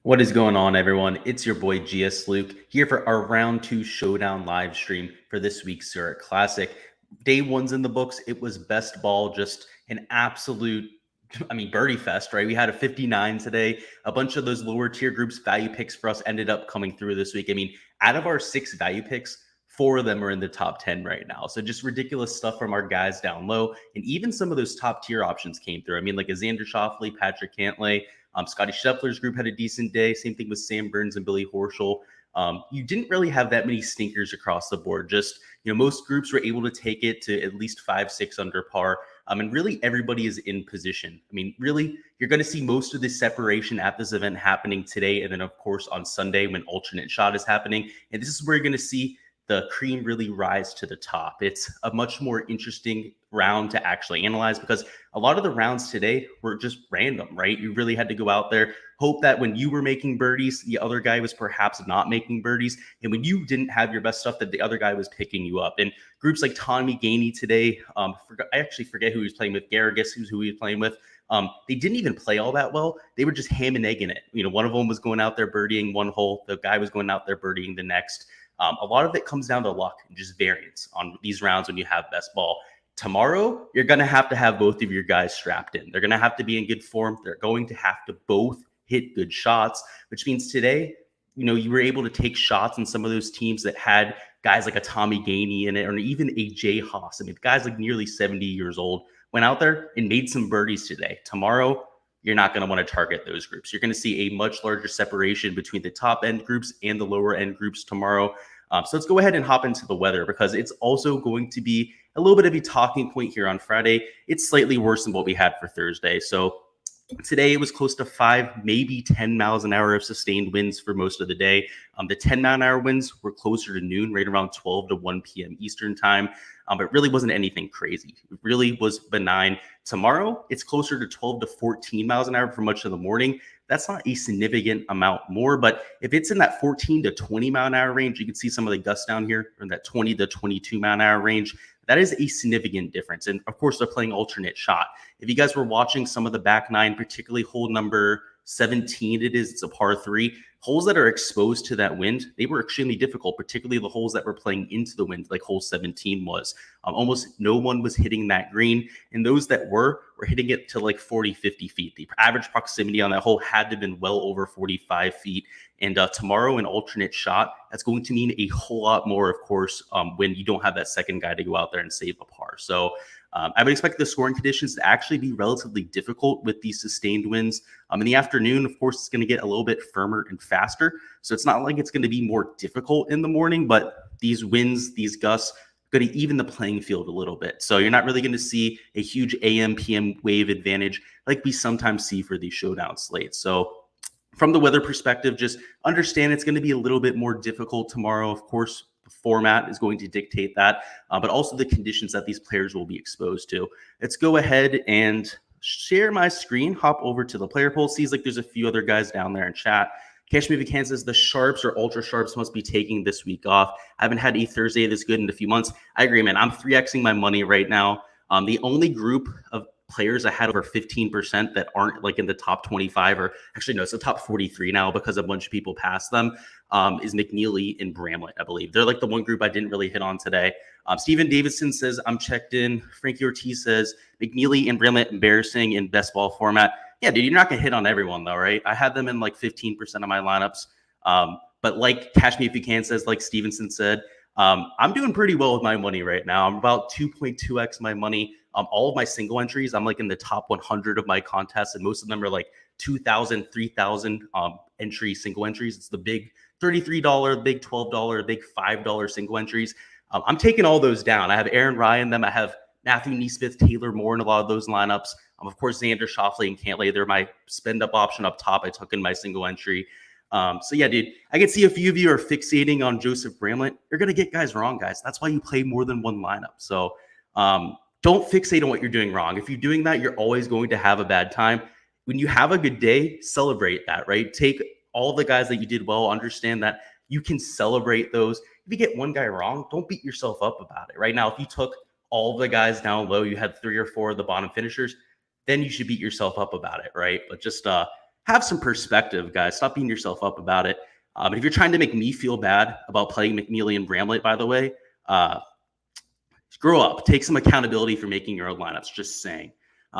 What is going on, everyone? It's your boy Gsluke here for our round two showdown live stream for this week's Zurich Classic. Day one's in the books. It was best ball, just an absolute, birdie fest, right? We had a 59 today. A bunch of those lower tier groups value picks for us ended up coming through this week. Out of our 6 value picks, 4 of them are in the top 10 right now. So just ridiculous stuff from our guys down low. And even some of those top tier options came through. Like a Xander Schauffele, Patrick Cantlay, Scotty Scheffler's group had a decent day. Same thing with Sam Burns and Billy Horschel. You didn't really have that many stinkers across the board. Just, most groups were able to take it to at least 5-6 under par. And really everybody is in position. Really, you're going to see most of the separation at this event happening today. And then, of course, on Sunday when alternate shot is happening. And this is where you're going to see the cream really rise to the top. It's a much more interesting round to actually analyze because a lot of the rounds today were just random, right? You really had to go out there, hope that when you were making birdies, the other guy was perhaps not making birdies. And when you didn't have your best stuff, that the other guy was picking you up. And groups like Tommy Gainey today, I actually forget who he was playing with. Garrigus, who he was playing with. They didn't even play all that well. They were just ham and egging it. One of them was going out there birdieing one hole. The guy was going out there birdieing the next. A lot of it comes down to luck and just variance on these rounds when you have best ball. Tomorrow, you're going to have both of your guys strapped in. They're going to have to be in good form. They're going to have to both hit good shots, which means today, you were able to take shots in some of those teams that had guys like a Tommy Gainey in it, or even a Jay Haas. Guys like nearly 70 years old went out there and made some birdies today. Tomorrow, you're not going to want to target those groups. You're going to see a much larger separation between the top end groups and the lower end groups tomorrow. So let's go ahead and hop into the weather because it's also going to be a little bit of a talking point here on Friday. It's slightly worse than what we had for Thursday. So today it was close to 5, maybe 10 miles an hour of sustained winds for most of the day. The 10-mile-an-hour winds were closer to noon, right around 12 to 1 p.m. Eastern time. But it really wasn't anything crazy. It really was benign. Tomorrow, it's closer to 12 to 14 miles an hour for much of the morning. That's not a significant amount more, but if it's in that 14 to 20 mile an hour range, you can see some of the gusts down here in that 20 to 22 mile an hour range. That is a significant difference. And of course, they're playing alternate shot. If you guys were watching some of the back nine, particularly hole number 17, it's a par 3. Holes that are exposed to that wind, they were extremely difficult, particularly the holes that were playing into the wind, like hole 17 was. Almost no one was hitting that green. And those that were hitting it to like 40, 50 feet. The average proximity on that hole had to have been well over 45 feet. And tomorrow, an alternate shot, that's going to mean a whole lot more, of course, when you don't have that second guy to go out there and save a par. So I would expect the scoring conditions to actually be relatively difficult with these sustained winds. In the afternoon, of course, it's going to get a little bit firmer and faster. So it's not like it's going to be more difficult in the morning, but these winds, these gusts, going to even the playing field a little bit. So you're not really going to see a huge AM, PM wave advantage like we sometimes see for these showdown slates. So from the weather perspective, just understand it's going to be a little bit more difficult tomorrow. Of course, the format is going to dictate that, but also the conditions that these players will be exposed to. Let's go ahead and share my screen, hop over to the player poll. Seems like there's a few other guys down there in chat. Cash Movie Can says the sharps or ultra sharps must be taking this week off. I haven't had a Thursday this good in a few months. I agree, man. I'm 3xing my money right now. The only group of players I had over 15% that aren't like in the top 25, or actually no, it's the top 43 now because a bunch of people passed them, is McNeely and Bramlett, I believe. They're like the one group I didn't really hit on today. Steven Davidson says, I'm checked in. Frankie Ortiz says, McNeely and Bramlett embarrassing in best ball format. Yeah, dude, you're not going to hit on everyone though, right? I had them in like 15% of my lineups. But like Cash Me If You Can says, like Stevenson said, I'm doing pretty well with my money right now. I'm about 2.2x my money. All of my single entries, I'm like in the top 100 of my contests, and most of them are like 2,000, 3,000 entry single entries. It's the big $33, the big $12, the big $5 single entries. I'm taking all those down. I have Aaron Ryan, them. I have Matthew Neesmith, Taylor Moore in a lot of those lineups. Of course, Xander Schauffele and Cantlay. They're my spend up option up top. I took in my single entry. So yeah, dude, I can see a few of you are fixating on Joseph Bramlett. You're going to get guys wrong, guys. That's why you play more than one lineup. So don't fixate on what you're doing wrong. If you're doing that, you're always going to have a bad time. When you have a good day, celebrate that, right? Take all the guys that you did well, understand that you can celebrate those. If you get one guy wrong, don't beat yourself up about it. Right now, if you took all the guys down low, you had 3 or 4 of the bottom finishers, then you should beat yourself up about it, right? But just have have some perspective, guys. Stop beating yourself up about it. And if you're trying to make me feel bad about playing McNeely and Bramlett, by the way, grow up. Take some accountability for making your own lineups. Just saying.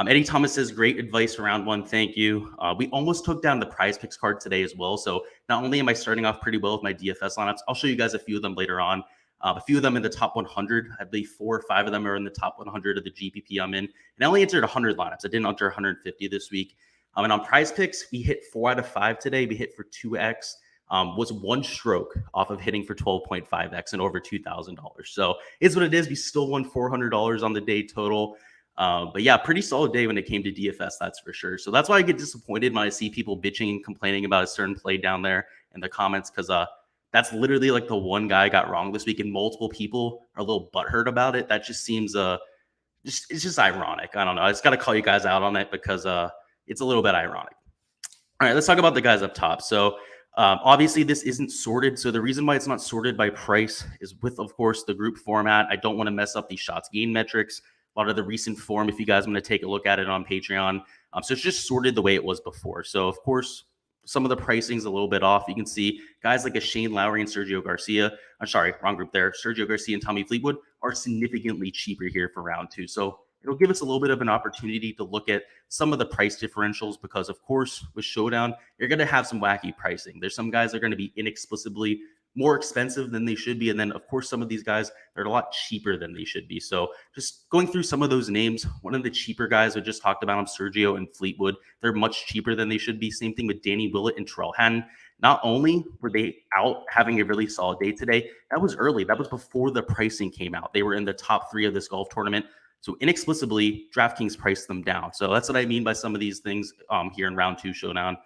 Eddie Thomas says, great advice for round one. Thank you. We almost took down the prize picks card today as well. So not only am I starting off pretty well with my DFS lineups, I'll show you guys a few of them later on. A few of them in the top 100. I believe 4 or 5 of them are in the top 100 of the GPP I'm in. And I only entered 100 lineups. I didn't enter 150 this week. And on prize picks, we hit 4 out of 5 today. We hit for 2x. Was 1 stroke off of hitting for 12.5x and over $2,000. So it's what it is. We still won $400 on the day total. But yeah, pretty solid day when it came to DFS, that's for sure. So that's why I get disappointed when I see people bitching and complaining about a certain play down there in the comments, because that's literally like the one guy I got wrong this week, and multiple people are a little butthurt about it. That just seems it's just ironic. I don't know. I just got to call you guys out on it because it's a little bit ironic. All right, let's talk about the guys up top. So obviously this isn't sorted. So the reason why it's not sorted by price is with, of course, the group format. I don't want to mess up the shots gain metrics. A lot of the recent form, if you guys want to take a look at it on Patreon. So it's just sorted the way it was before. So of course, some of the pricing is a little bit off. You can see guys like a Shane Lowry and Sergio Garcia. I'm sorry, wrong group there. Sergio Garcia and Tommy Fleetwood are significantly cheaper here for round 2. So it'll give us a little bit of an opportunity to look at some of the price differentials because, of course, with Showdown, you're going to have some wacky pricing. There's some guys that are going to be inexplicably more expensive than they should be. And then, of course, some of these guys are a lot cheaper than they should be. So just going through some of those names, one of the cheaper guys I just talked about, Sergio and Fleetwood, they're much cheaper than they should be. Same thing with Danny Willett and Terrell Hatton. Not only were they out having a really solid day today, that was early. That was before the pricing came out. They were in the top 3 of this golf tournament. So inexplicably, DraftKings priced them down. So that's what I mean by some of these things here in round 2 Showdown.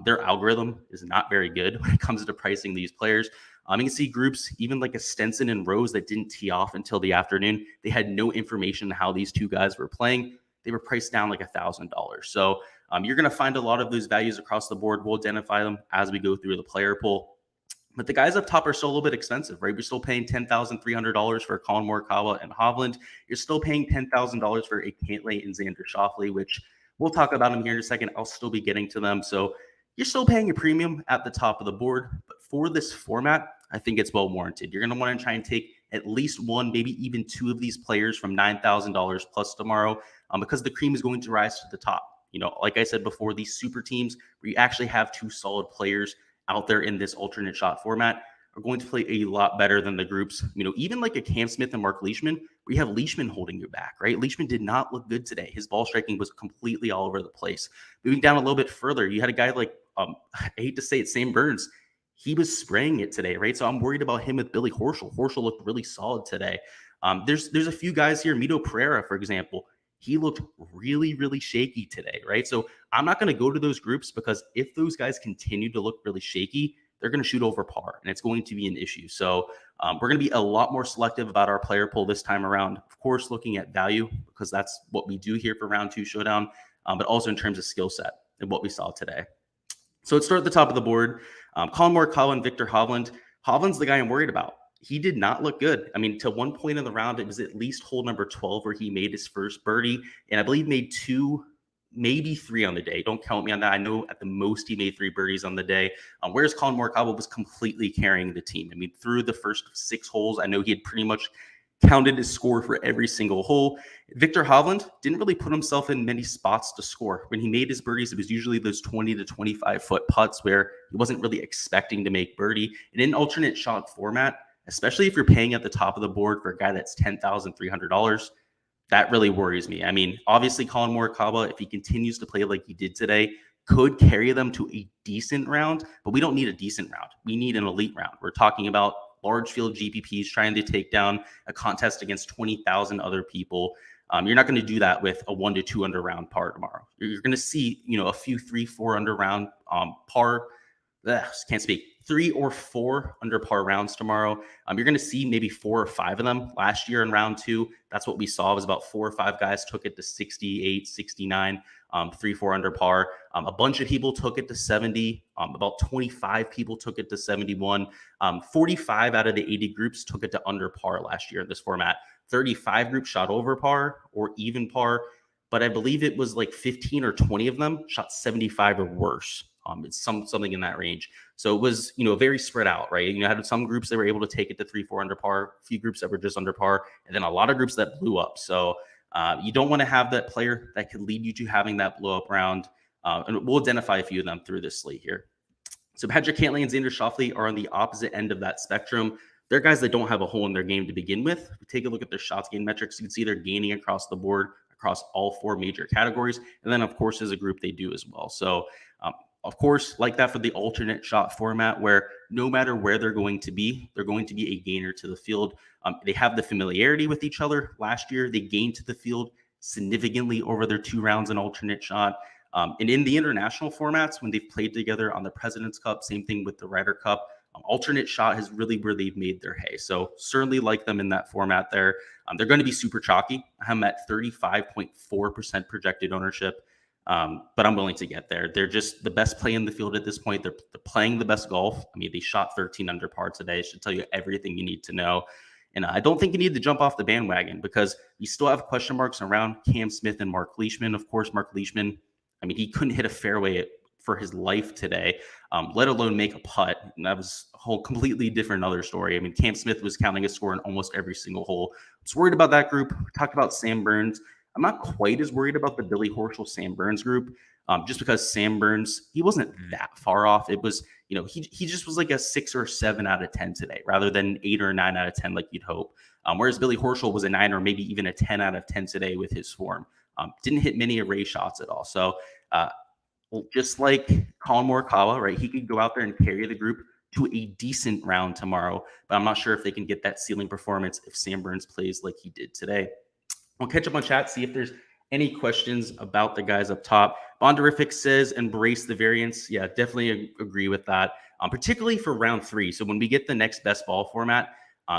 Their algorithm is not very good when it comes to pricing these players. You can see groups, even like a Stenson and Rose, that didn't tee off until the afternoon. They had no information on how these two guys were playing. They were priced down like $1,000. So you're going to find a lot of those values across the board. We'll identify them as we go through the player pool. But the guys up top are still a little bit expensive, right? We're still paying $10,300 for Colin Morikawa and Hovland. You're still paying $10,000 for a Cantlay and Xander Schauffele, which we'll talk about them here in a second. I'll still be getting to them. So you're still paying a premium at the top of the board. But for this format, I think it's well warranted. You're going to want to try and take at least 1, maybe even 2 of these players from $9,000 plus tomorrow because the cream is going to rise to the top. You know, like I said before, these super teams where you actually have 2 solid players out there in this alternate shot format are going to play a lot better than the groups. You know, even like a Cam Smith and Mark Leishman, we have Leishman holding you back, right? Leishman did not look good today. His ball striking was completely all over the place. Moving down a little bit further, you had a guy like, I hate to say it, Sam Burns. He was spraying it today, right? So I'm worried about him with Billy Horschel. Horschel looked really solid today. There's a few guys here. Mito Pereira, for example, he looked really, really shaky today, right? So I'm not going to go to those groups because if those guys continue to look really shaky, they're going to shoot over par, and it's going to be an issue. So we're going to be a lot more selective about our player pool this time around. Of course, looking at value because that's what we do here for round 2 Showdown, but also in terms of skill set and what we saw today. So let's start at the top of the board. Colin Morikawa and Victor Hovland. Hovland's the guy I'm worried about. He did not look good. I mean, to one point in the round, it was at least hole number 12 where he made his first birdie, and I believe made 2, maybe 3 on the day. Don't count me on that. I know at the most he made 3 birdies on the day, whereas Colin Morikawa was completely carrying the team. I mean, through the first 6 holes, I know he had pretty much counted his score for every single hole. Victor Hovland didn't really put himself in many spots to score. When he made his birdies, it was usually those 20 to 25 foot putts where he wasn't really expecting to make birdie. And in alternate shot format, especially if you're paying at the top of the board for a guy that's $10,300, that really worries me. I mean, obviously Colin Morikawa, if he continues to play like he did today, could carry them to a decent round, but we don't need a decent round. We need an elite round. We're talking about large field GPPs trying to take down a contest against 20,000 other people. You're not going to do that with a 1 to 2 under round par tomorrow. You're going to see, a few 3-4 under round par. Can't speak. 3 or 4 under par rounds tomorrow. You're going to see maybe 4 or 5 of them. Last year in round 2, that's what we saw, was about 4 or 5 guys took it to 68, 69, 3-4 under par. A bunch of people took it to 70. About 25 people took it to 71. 45 out of the 80 groups took it to under par last year in this format. 35 groups shot over par or even par. but I believe it was like 15 or 20 of them shot 75 or worse. It's something in that range. So it was, very spread out, right? Had some groups that were able to take it to 3-4 under par, a few groups that were just under par, and then a lot of groups that blew up. So you don't want to have that player that could lead you to having that blow up round. And we'll identify a few of them through this slate here. So Patrick Cantlay and Xander Schauffele are on the opposite end of that spectrum. They're guys that don't have a hole in their game to begin with. If you take a look at their shots gained metrics, you can see they're gaining across the board, across all 4 major categories. And then, of course, as a group, they do as well. So, of course, like that for the alternate shot format, where no matter where they're going to be a gainer to the field. They have the familiarity with each other. Last year, they gained to the field significantly over their 2 rounds in alternate shot. And in the international formats, when they've played together on the President's Cup, same thing with the Ryder Cup, alternate shot is really where they've made their hay. So certainly like them in that format there. They're going to be super chalky. I'm at 35.4% projected ownership, but I'm willing to get there. They're just the best play in the field at this point. They're playing the best golf. I mean, they shot 13 under par today. It should tell you everything you need to know. And I don't think you need to jump off the bandwagon because we still have question marks around Cam Smith and Mark Leishman. Of course, Mark Leishman, I mean, he couldn't hit a fairway for his life today, let alone make a putt. And that was a whole completely different other story. I mean, Cam Smith was counting a score in almost every single hole. I was worried about that group. We talked about Sam Burns. I'm not quite as worried about the Billy Horschel Sam Burns group, just because Sam Burns, he wasn't that far off. It was, he just was like a 6 or 7 out of 10 today, rather than 8 or 9 out of 10 like you'd hope. Whereas Billy Horschel was a 9 or maybe even a 10 out of 10 today with his form. Didn't hit many array shots at all. So just like Colin Morikawa, right? He could go out there and carry the group to a decent round tomorrow, but I'm not sure if they can get that ceiling performance if Sam Burns plays like he did today. We'll catch up on chat, see if there's any questions about the guys up top. Bonderific says, embrace the variance. Yeah, definitely agree with that, particularly for round 3. So when we get the next best ball format,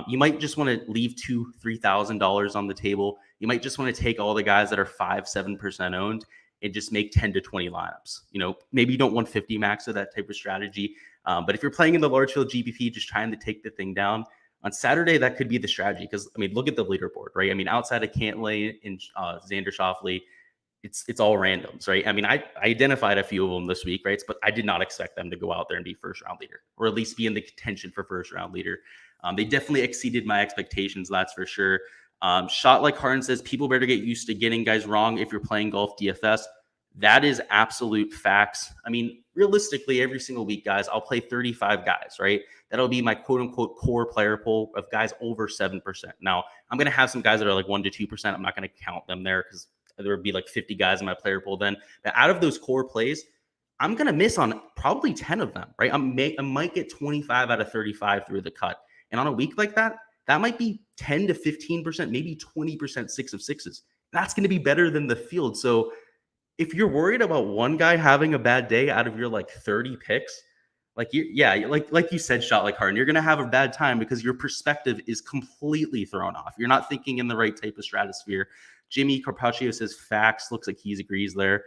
you might just want to leave $2,000-$3,000 on the table. You might just want to take all the guys that are 5-7% owned and just make 10 to 20 lineups. Maybe you don't want 50 max of that type of strategy. But if you're playing in the large field GPP, just trying to take the thing down, on Saturday, that could be the strategy. Because, look at the leaderboard, right? Outside of Cantlay and Xander Schauffele, it's all randoms, right? I identified a few of them this week, right? But I did not expect them to go out there and be first-round leader, or at least be in the contention for first-round leader. They definitely exceeded my expectations, that's for sure. Shot Like Harden says, people better get used to getting guys wrong if you're playing golf DFS. That is absolute facts. Realistically, every single week, guys, I'll play 35 guys, right? That'll be my quote-unquote core player pool of guys over 7%. Now, I'm going to have some guys that are like 1% to 2%. I'm not going to count them there because there would be like 50 guys in my player pool then. But out of those core plays, I'm going to miss on probably 10 of them, right? I might get 25 out of 35 through the cut. And on a week like that, that might be 10 to 15%, maybe 20% 6 of 6s. That's going to be better than the field. So if you're worried about one guy having a bad day out of your like 30 picks, like you said, Shot Like Harden, you're going to have a bad time because your perspective is completely thrown off. You're not thinking in the right type of stratosphere. Jimmy Carpaccio says facts. Looks like he agrees there.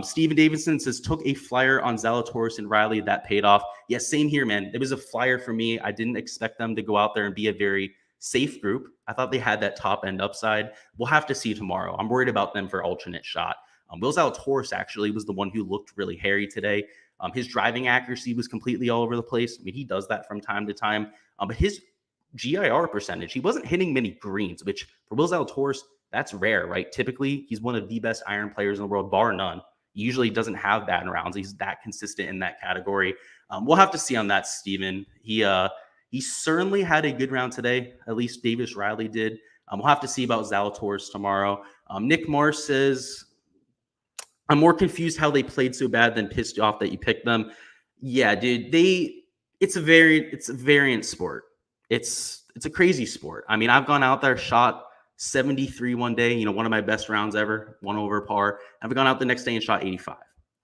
Steven Davidson says, took a flyer on Zalatoris and Riley. That paid off. Yeah, same here, man. It was a flyer for me. I didn't expect them to go out there and be a very safe group. I thought they had that top end upside. We'll have to see tomorrow. I'm worried about them for alternate shot. Will Zalatoris actually was the one who looked really hairy today. His driving accuracy was completely all over the place. He does that from time to time. But his GIR percentage, he wasn't hitting many greens, which for Will Zalatoris, that's rare, right? Typically, he's one of the best iron players in the world, bar none. He usually doesn't have bad rounds. He's that consistent in that category. We'll have to see on that, Steven. He certainly had a good round today. At least Davis Riley did. We'll have to see about Zalatoris tomorrow. Nick Mars says, I'm more confused how they played so bad than pissed off that you picked them. Yeah, dude, it's a variant sport. It's a crazy sport. I've gone out there, shot 73 one day, one of my best rounds ever, 1 over par. I've gone out the next day and shot 85,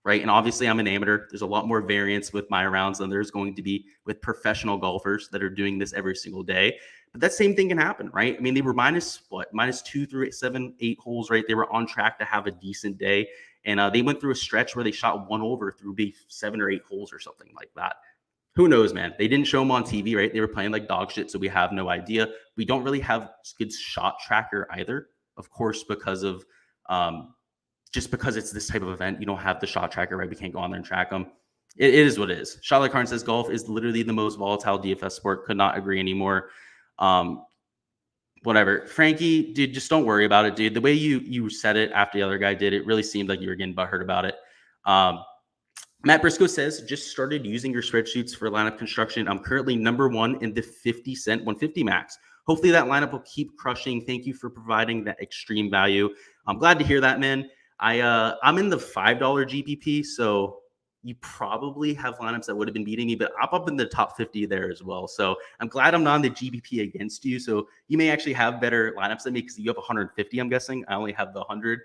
right? And obviously I'm an amateur. There's a lot more variance with my rounds than there's going to be with professional golfers that are doing this every single day. But that same thing can happen, right? They were -2 through 7, 8 holes, right? They were on track to have a decent day. And they went through a stretch where they shot 1 over through maybe 7 or 8 holes or something like that. Who knows, man? They didn't show them on TV, right? They were playing like dog shit, so we have no idea. We don't really have good shot tracker either, of course, because of just because it's this type of event, you don't have the shot tracker, right? We can't go on there and track them. It is what it is. Charlotte Karn says golf is literally the most volatile DFS sport. Could not agree anymore. Whatever. Frankie, dude, just don't worry about it, dude. The way you said it after the other guy did, it really seemed like you were getting butthurt about it. Matt Briscoe says, just started using your spreadsheets for lineup construction. I'm currently number one in the 50 cent 150 max. Hopefully that lineup will keep crushing. Thank you for providing that extreme value. I'm glad to hear that, man. I'm in the $5 GPP, so you probably have lineups that would have been beating me, but I'm up in the top 50 there as well. So I'm glad I'm not in the GPP against you. So you may actually have better lineups than me because you have 150, I'm guessing. I only have the 100.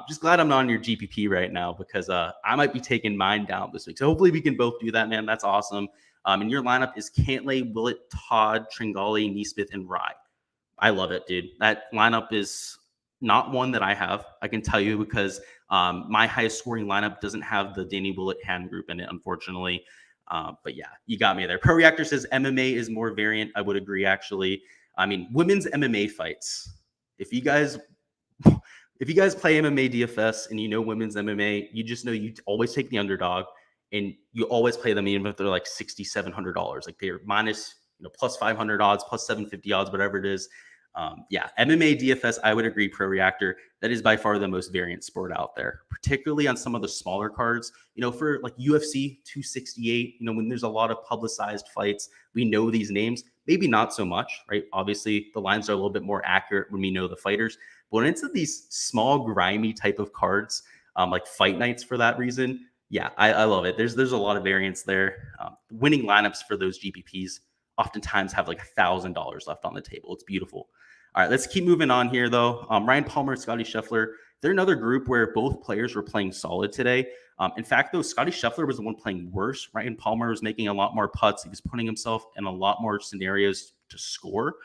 Just glad I'm not on your GPP right now because I might be taking mine down this week. So hopefully we can both do that, man. That's awesome. And your lineup is Cantlay, Willett, Todd, Tringali, Neesmith, and Rye. I love it, dude. That lineup is not one that I have. I can tell you because my highest scoring lineup doesn't have the Danny Willett hand group in it, unfortunately. But yeah, you got me there. Pro Reactor says MMA is more variant. I would agree, actually. I mean, women's MMA fights. If you guys play MMA DFS and you know women's MMA, you just know you always take the underdog and you always play them even if they're like $6,700. Like they're minus, plus 500 odds, plus 750 odds, whatever it is. MMA DFS, I would agree, Pro Reactor, that is by far the most variant sport out there, particularly on some of the smaller cards. For like UFC 268, when there's a lot of publicized fights, we know these names, maybe not so much, right? Obviously, the lines are a little bit more accurate when we know the fighters. But when it's these small, grimy type of cards, like fight nights for that reason, yeah, I love it. There's a lot of variance there. Winning lineups for those GPPs oftentimes have like $1,000 left on the table. It's beautiful. All right, let's keep moving on here, though. Ryan Palmer, Scotty Scheffler, they're another group where both players were playing solid today. In fact, though, Scotty Scheffler was the one playing worse. Ryan Palmer was making a lot more putts. He was putting himself in a lot more scenarios to score.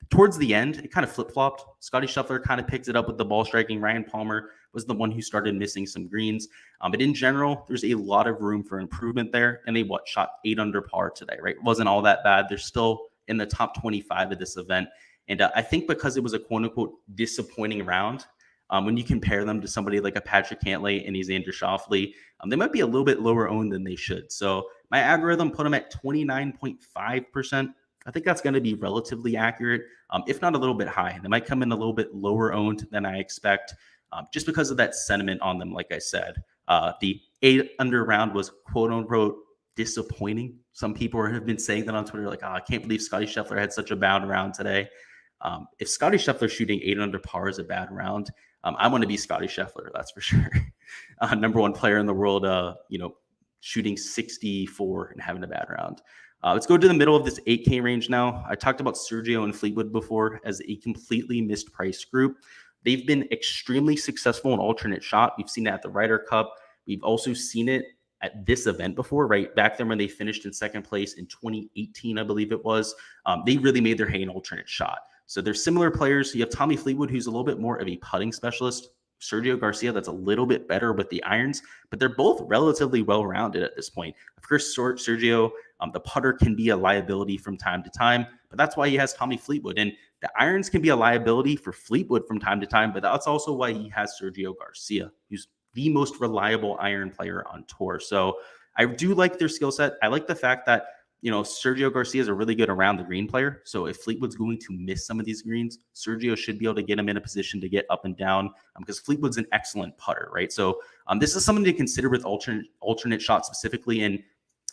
Towards the end, it kind of flip-flopped. Scotty Scheffler kind of picked it up with the ball striking. Ryan Palmer was the one who started missing some greens. But in general, there's a lot of room for improvement there. And they shot 8 under par today, right? It wasn't all that bad. They're still in the top 25 of this event. And I think because it was a quote-unquote disappointing round, when you compare them to somebody like a Patrick Cantlay and Xander Schauffele, they might be a little bit lower owned than they should. So my algorithm put them at 29.5%. I think that's going to be relatively accurate, if not a little bit high. They might come in a little bit lower owned than I expect, just because of that sentiment on them. Like I said, the 8 under round was quote unquote disappointing. Some people have been saying that on Twitter, like, I can't believe Scotty Scheffler had such a bad round today. If Scotty Scheffler shooting 8 under par is a bad round, I want to be Scotty Scheffler, that's for sure. Number one player in the world, shooting 64 and having a bad round. Let's go to the middle of this 8K range now. I talked about Sergio and Fleetwood before as a completely mispriced group. They've been extremely successful in alternate shot. We've seen it at the Ryder Cup. We've also seen it at this event before, right? Back then when they finished in second place in 2018, I believe it was, they really made their hay in alternate shot. So they're similar players. You have Tommy Fleetwood, who's a little bit more of a putting specialist. Sergio Garcia, that's a little bit better with the irons, but they're both relatively well-rounded at this point. Of course, Sergio, the putter can be a liability from time to time, but that's why he has Tommy Fleetwood. And the irons can be a liability for Fleetwood from time to time, but that's also why he has Sergio Garcia, who's the most reliable iron player on tour. So I do like their skill set. I like the fact that, Sergio Garcia is a really good around the green player. So if Fleetwood's going to miss some of these greens, Sergio should be able to get him in a position to get up and down because Fleetwood's an excellent putter, right? So this is something to consider with alternate shot specifically. And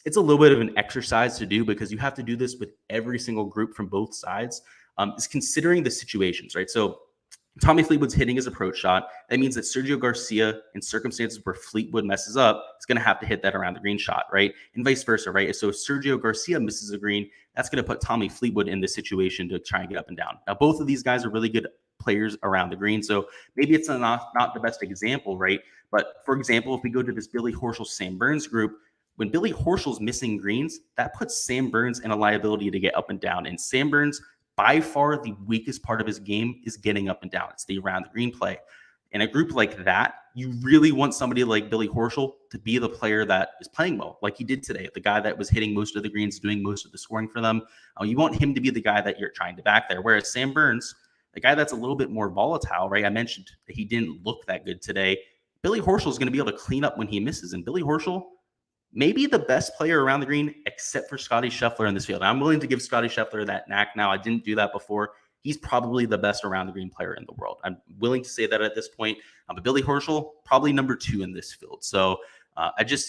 it's a little bit of an exercise to do because you have to do this with every single group from both sides, is considering the situations, right? So Tommy Fleetwood's hitting his approach shot. That means that Sergio Garcia, in circumstances where Fleetwood messes up, is going to have to hit that around the green shot, right? And vice versa, right? So if Sergio Garcia misses a green, that's going to put Tommy Fleetwood in this situation to try and get up and down. Now, both of these guys are really good players around the green, so maybe it's not the best example, right? But for example, if we go to this Billy Horschel, Sam Burns group, when Billy Horschel's missing greens, that puts Sam Burns in a liability to get up and down. And Sam Burns, by far the weakest part of his game is getting up and down. It's the around the green play. In a group like that, you really want somebody like Billy Horschel to be the player that is playing well, like he did today, the guy that was hitting most of the greens, doing most of the scoring for them. You want him to be the guy that you're trying to back there. Whereas Sam Burns, a guy that's a little bit more volatile, right? I mentioned that he didn't look that good today. Billy Horschel is going to be able to clean up when he misses. And Billy Horschel, maybe the best player around the green, except for Scotty Scheffler in this field. I'm willing to give Scotty Scheffler that knack now. I didn't do that before. He's probably the best around the green player in the world. I'm willing to say that at this point. But Billy Horschel, probably number 2 in this field. So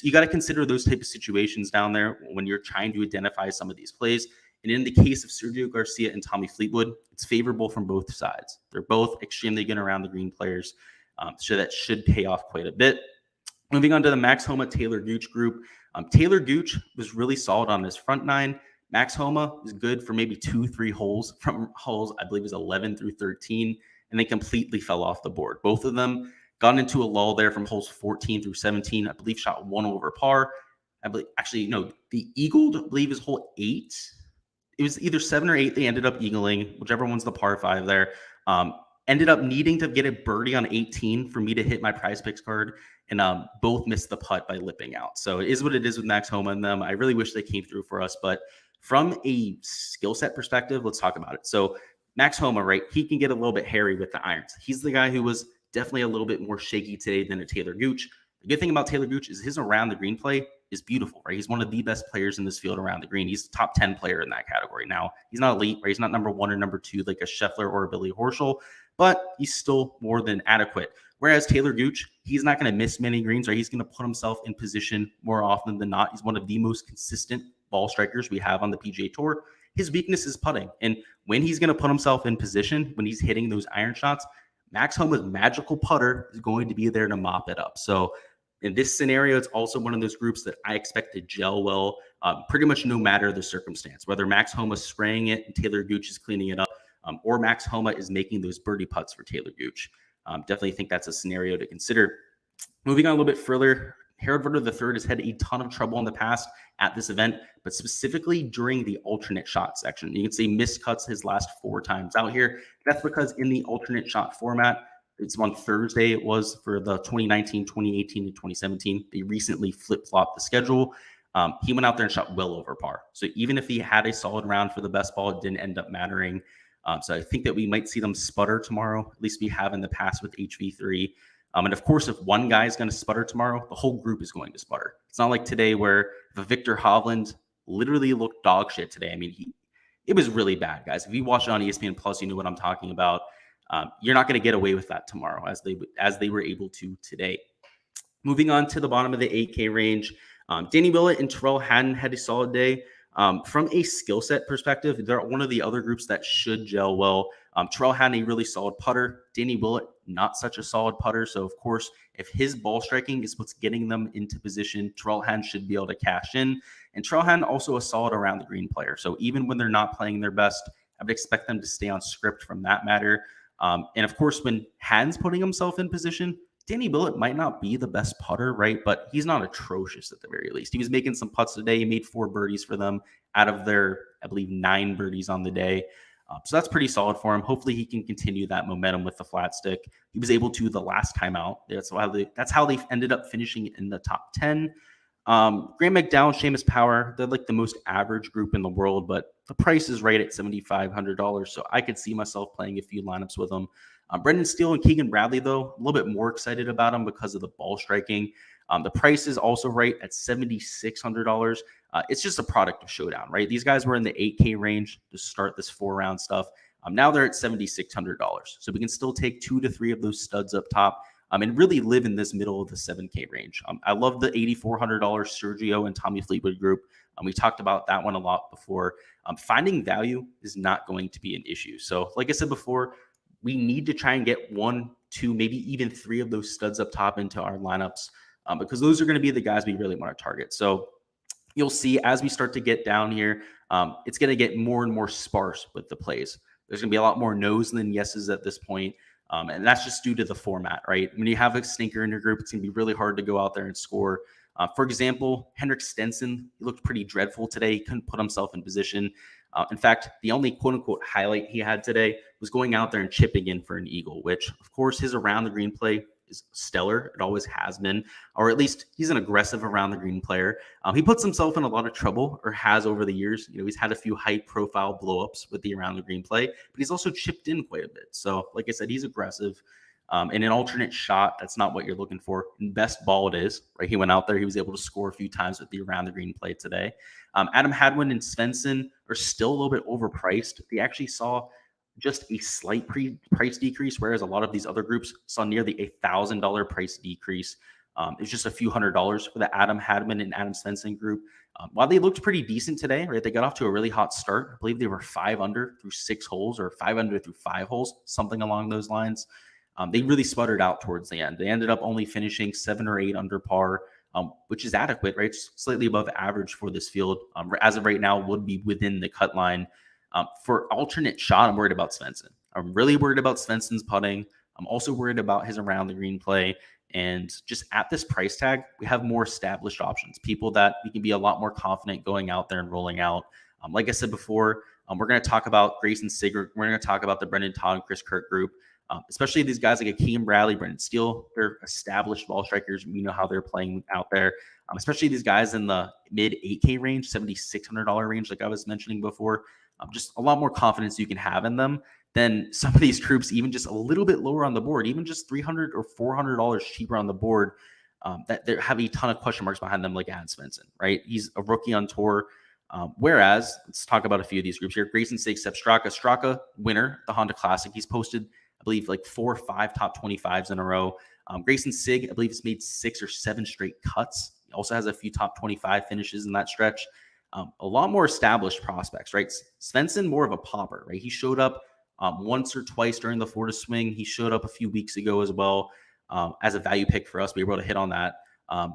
you got to consider those type of situations down there when you're trying to identify some of these plays. And in the case of Sergio Garcia and Tommy Fleetwood, it's favorable from both sides. They're both extremely good around the green players. So that should pay off quite a bit. Moving on to the Max Homa Taylor Gooch group. Taylor Gooch was really solid on his front 9. Max Homa is good for maybe 2-3 holes from holes, I believe it was 11 through 13, and they completely fell off the board. Both of them got into a lull there from holes 14 through 17. I believe shot 1 over par. The eagled, I believe, is hole 8. It was either 7 or 8. They ended up eagling, whichever one's the par 5 there. Ended up needing to get a birdie on 18 for me to hit my prize picks card, and both missed the putt by lipping out. So it is what it is with Max Homa and them. I really wish they came through for us, but from a skill set perspective, let's talk about it. So Max Homa, right, he can get a little bit hairy with the irons. He's the guy who was definitely a little bit more shaky today than a Taylor Gooch. The good thing about Taylor Gooch is his around the green play is beautiful, right? He's one of the best players in this field around the green. He's the top 10 player in that category. Now, he's not elite, right? He's not number 1 or number 2 like a Scheffler or a Billy Horschel, but he's still more than adequate. Whereas Taylor Gooch, he's not going to miss many greens, right? He's going to put himself in position more often than not. He's one of the most consistent ball strikers we have on the PGA Tour. His weakness is putting. And when he's going to put himself in position, when he's hitting those iron shots, Max Homa's magical putter is going to be there to mop it up. So in this scenario, it's also one of those groups that I expect to gel well, pretty much no matter the circumstance, whether Max Homa's spraying it and Taylor Gooch is cleaning it up, or Max Homa is making those birdie putts for Taylor Gooch. Definitely think that's a scenario to consider. Moving on a little bit further, Harold Varner III has had a ton of trouble in the past at this event, but specifically during the alternate shot section. You can see missed cuts his last 4 times out here. That's because in the alternate shot format, it's on Thursday, it was for the 2019, 2018, and 2017. They recently flip-flopped the schedule. He went out there and shot well over par. So even if he had a solid round for the best ball, it didn't end up mattering. So I think that we might see them sputter tomorrow, at least we have in the past with HV3. And of course, if one guy is going to sputter tomorrow, the whole group is going to sputter. It's not like today where the Victor Hovland literally looked dog shit today. I mean, it was really bad, guys. If you watch it on ESPN Plus, you know what I'm talking about. You're not going to get away with that tomorrow as they were able to today. Moving on to the bottom of the 8K range, Danny Willett and Terrell Hatton had a solid day. From a skill set perspective, they're one of the other groups that should gel well. Terrell Hatton, a really solid putter. Danny Willett, not such a solid putter. So, of course, if his ball striking is what's getting them into position, Terrell Hatton should be able to cash in. And Terrell Hatton, also a solid around the green player. So even when they're not playing their best, I would expect them to stay on script from that matter. And, of course, when Hatton's putting himself in position, Danny Willett might not be the best putter, right? But he's not atrocious at the very least. He was making some putts today. He made 4 birdies for them out of their, I believe, 9 birdies on the day. So that's pretty solid for him. Hopefully he can continue that momentum with the flat stick. He was able to the last time out. That's how they ended up finishing in the top 10. Graham McDowell, Seamus Power, they're like the most average group in the world, but the price is right at $7,500. So I could see myself playing a few lineups with them. Brendan Steele and Keegan Bradley, though, a little bit more excited about them because of the ball striking. The price is also right at $7,600. It's just a product of Showdown, right? These guys were in the 8K range to start this 4-round stuff. Now they're at $7,600. So we can still take 2 to 3 of those studs up top and really live in this middle of the 7K range. I love the $8,400 Sergio and Tommy Fleetwood group. We talked about that one a lot before. Finding value is not going to be an issue. So like I said before, we need to try and get 1, 2, maybe even 3 of those studs up top into our lineups because those are going to be the guys we really want to target. So you'll see as we start to get down here, it's going to get more and more sparse with the plays. There's going to be a lot more no's than yeses at this point. And that's just due to the format, right? When you have a stinker in your group, it's going to be really hard to go out there and score. For example, Henrik Stenson, he looked pretty dreadful today. He couldn't put himself in position. In fact, the only quote-unquote highlight he had today was going out there and chipping in for an eagle, which, of course, his around the green play is stellar. It always has been, or at least he's an aggressive around the green player. He puts himself in a lot of trouble, or has over the years. He's had a few high-profile blowups with the around the green play, but he's also chipped in quite a bit. So, like I said, he's aggressive. In an alternate shot, that's not what you're looking for. In best ball, it is, right? He went out there. He was able to score a few times with the around the green play today. Adam Hadwin and Svensson are still a little bit overpriced. They actually saw just a slight price decrease, whereas a lot of these other groups saw nearly $1,000 price decrease. It's just a few $100s for the Adam Hadwin and Adam Svensson group. While they looked pretty decent today, right? They got off to a really hot start. I believe they were 5 under through 6 holes, or 5 under through 5 holes, something along those lines. They really sputtered out towards the end. They ended up only finishing 7 or 8 under par, which is adequate, right? Slightly above average for this field. As of right now, would be within the cut line. For alternate shot, I'm worried about Svensson. I'm really worried about Svensson's putting. I'm also worried about his around the green play. And just at this price tag, we have more established options, people that we can be a lot more confident going out there and rolling out. Like I said before, we're going to talk about Grayson Sigurd. We're going to talk about the Brendan Todd and Chris Kirk group. Especially these guys like Keegan Bradley, Brendan Steele, they're established ball strikers. We know how they're playing out there. Especially these guys in the mid 8K range, $7,600 range, like I was mentioning before. Just a lot more confidence you can have in them than some of these groups, even just a little bit lower on the board, even just $300 or $400 cheaper on the board, that they have a ton of question marks behind them, like Adam Svensson, right? He's a rookie on tour. Whereas, let's talk about a few of these groups here. Grayson Sigg, Sepp Straka. Straka, winner, the Honda Classic. He's posted, I believe, like 4 or 5 top 25s in a row. Grayson Sigg, I believe, has made 6 or 7 straight cuts. He also has a few top 25 finishes in that stretch. A lot more established prospects, right? Svensson, more of a popper, right? He showed up once or twice during the Florida swing. He showed up a few weeks ago as well as a value pick for us. We were able to hit on that.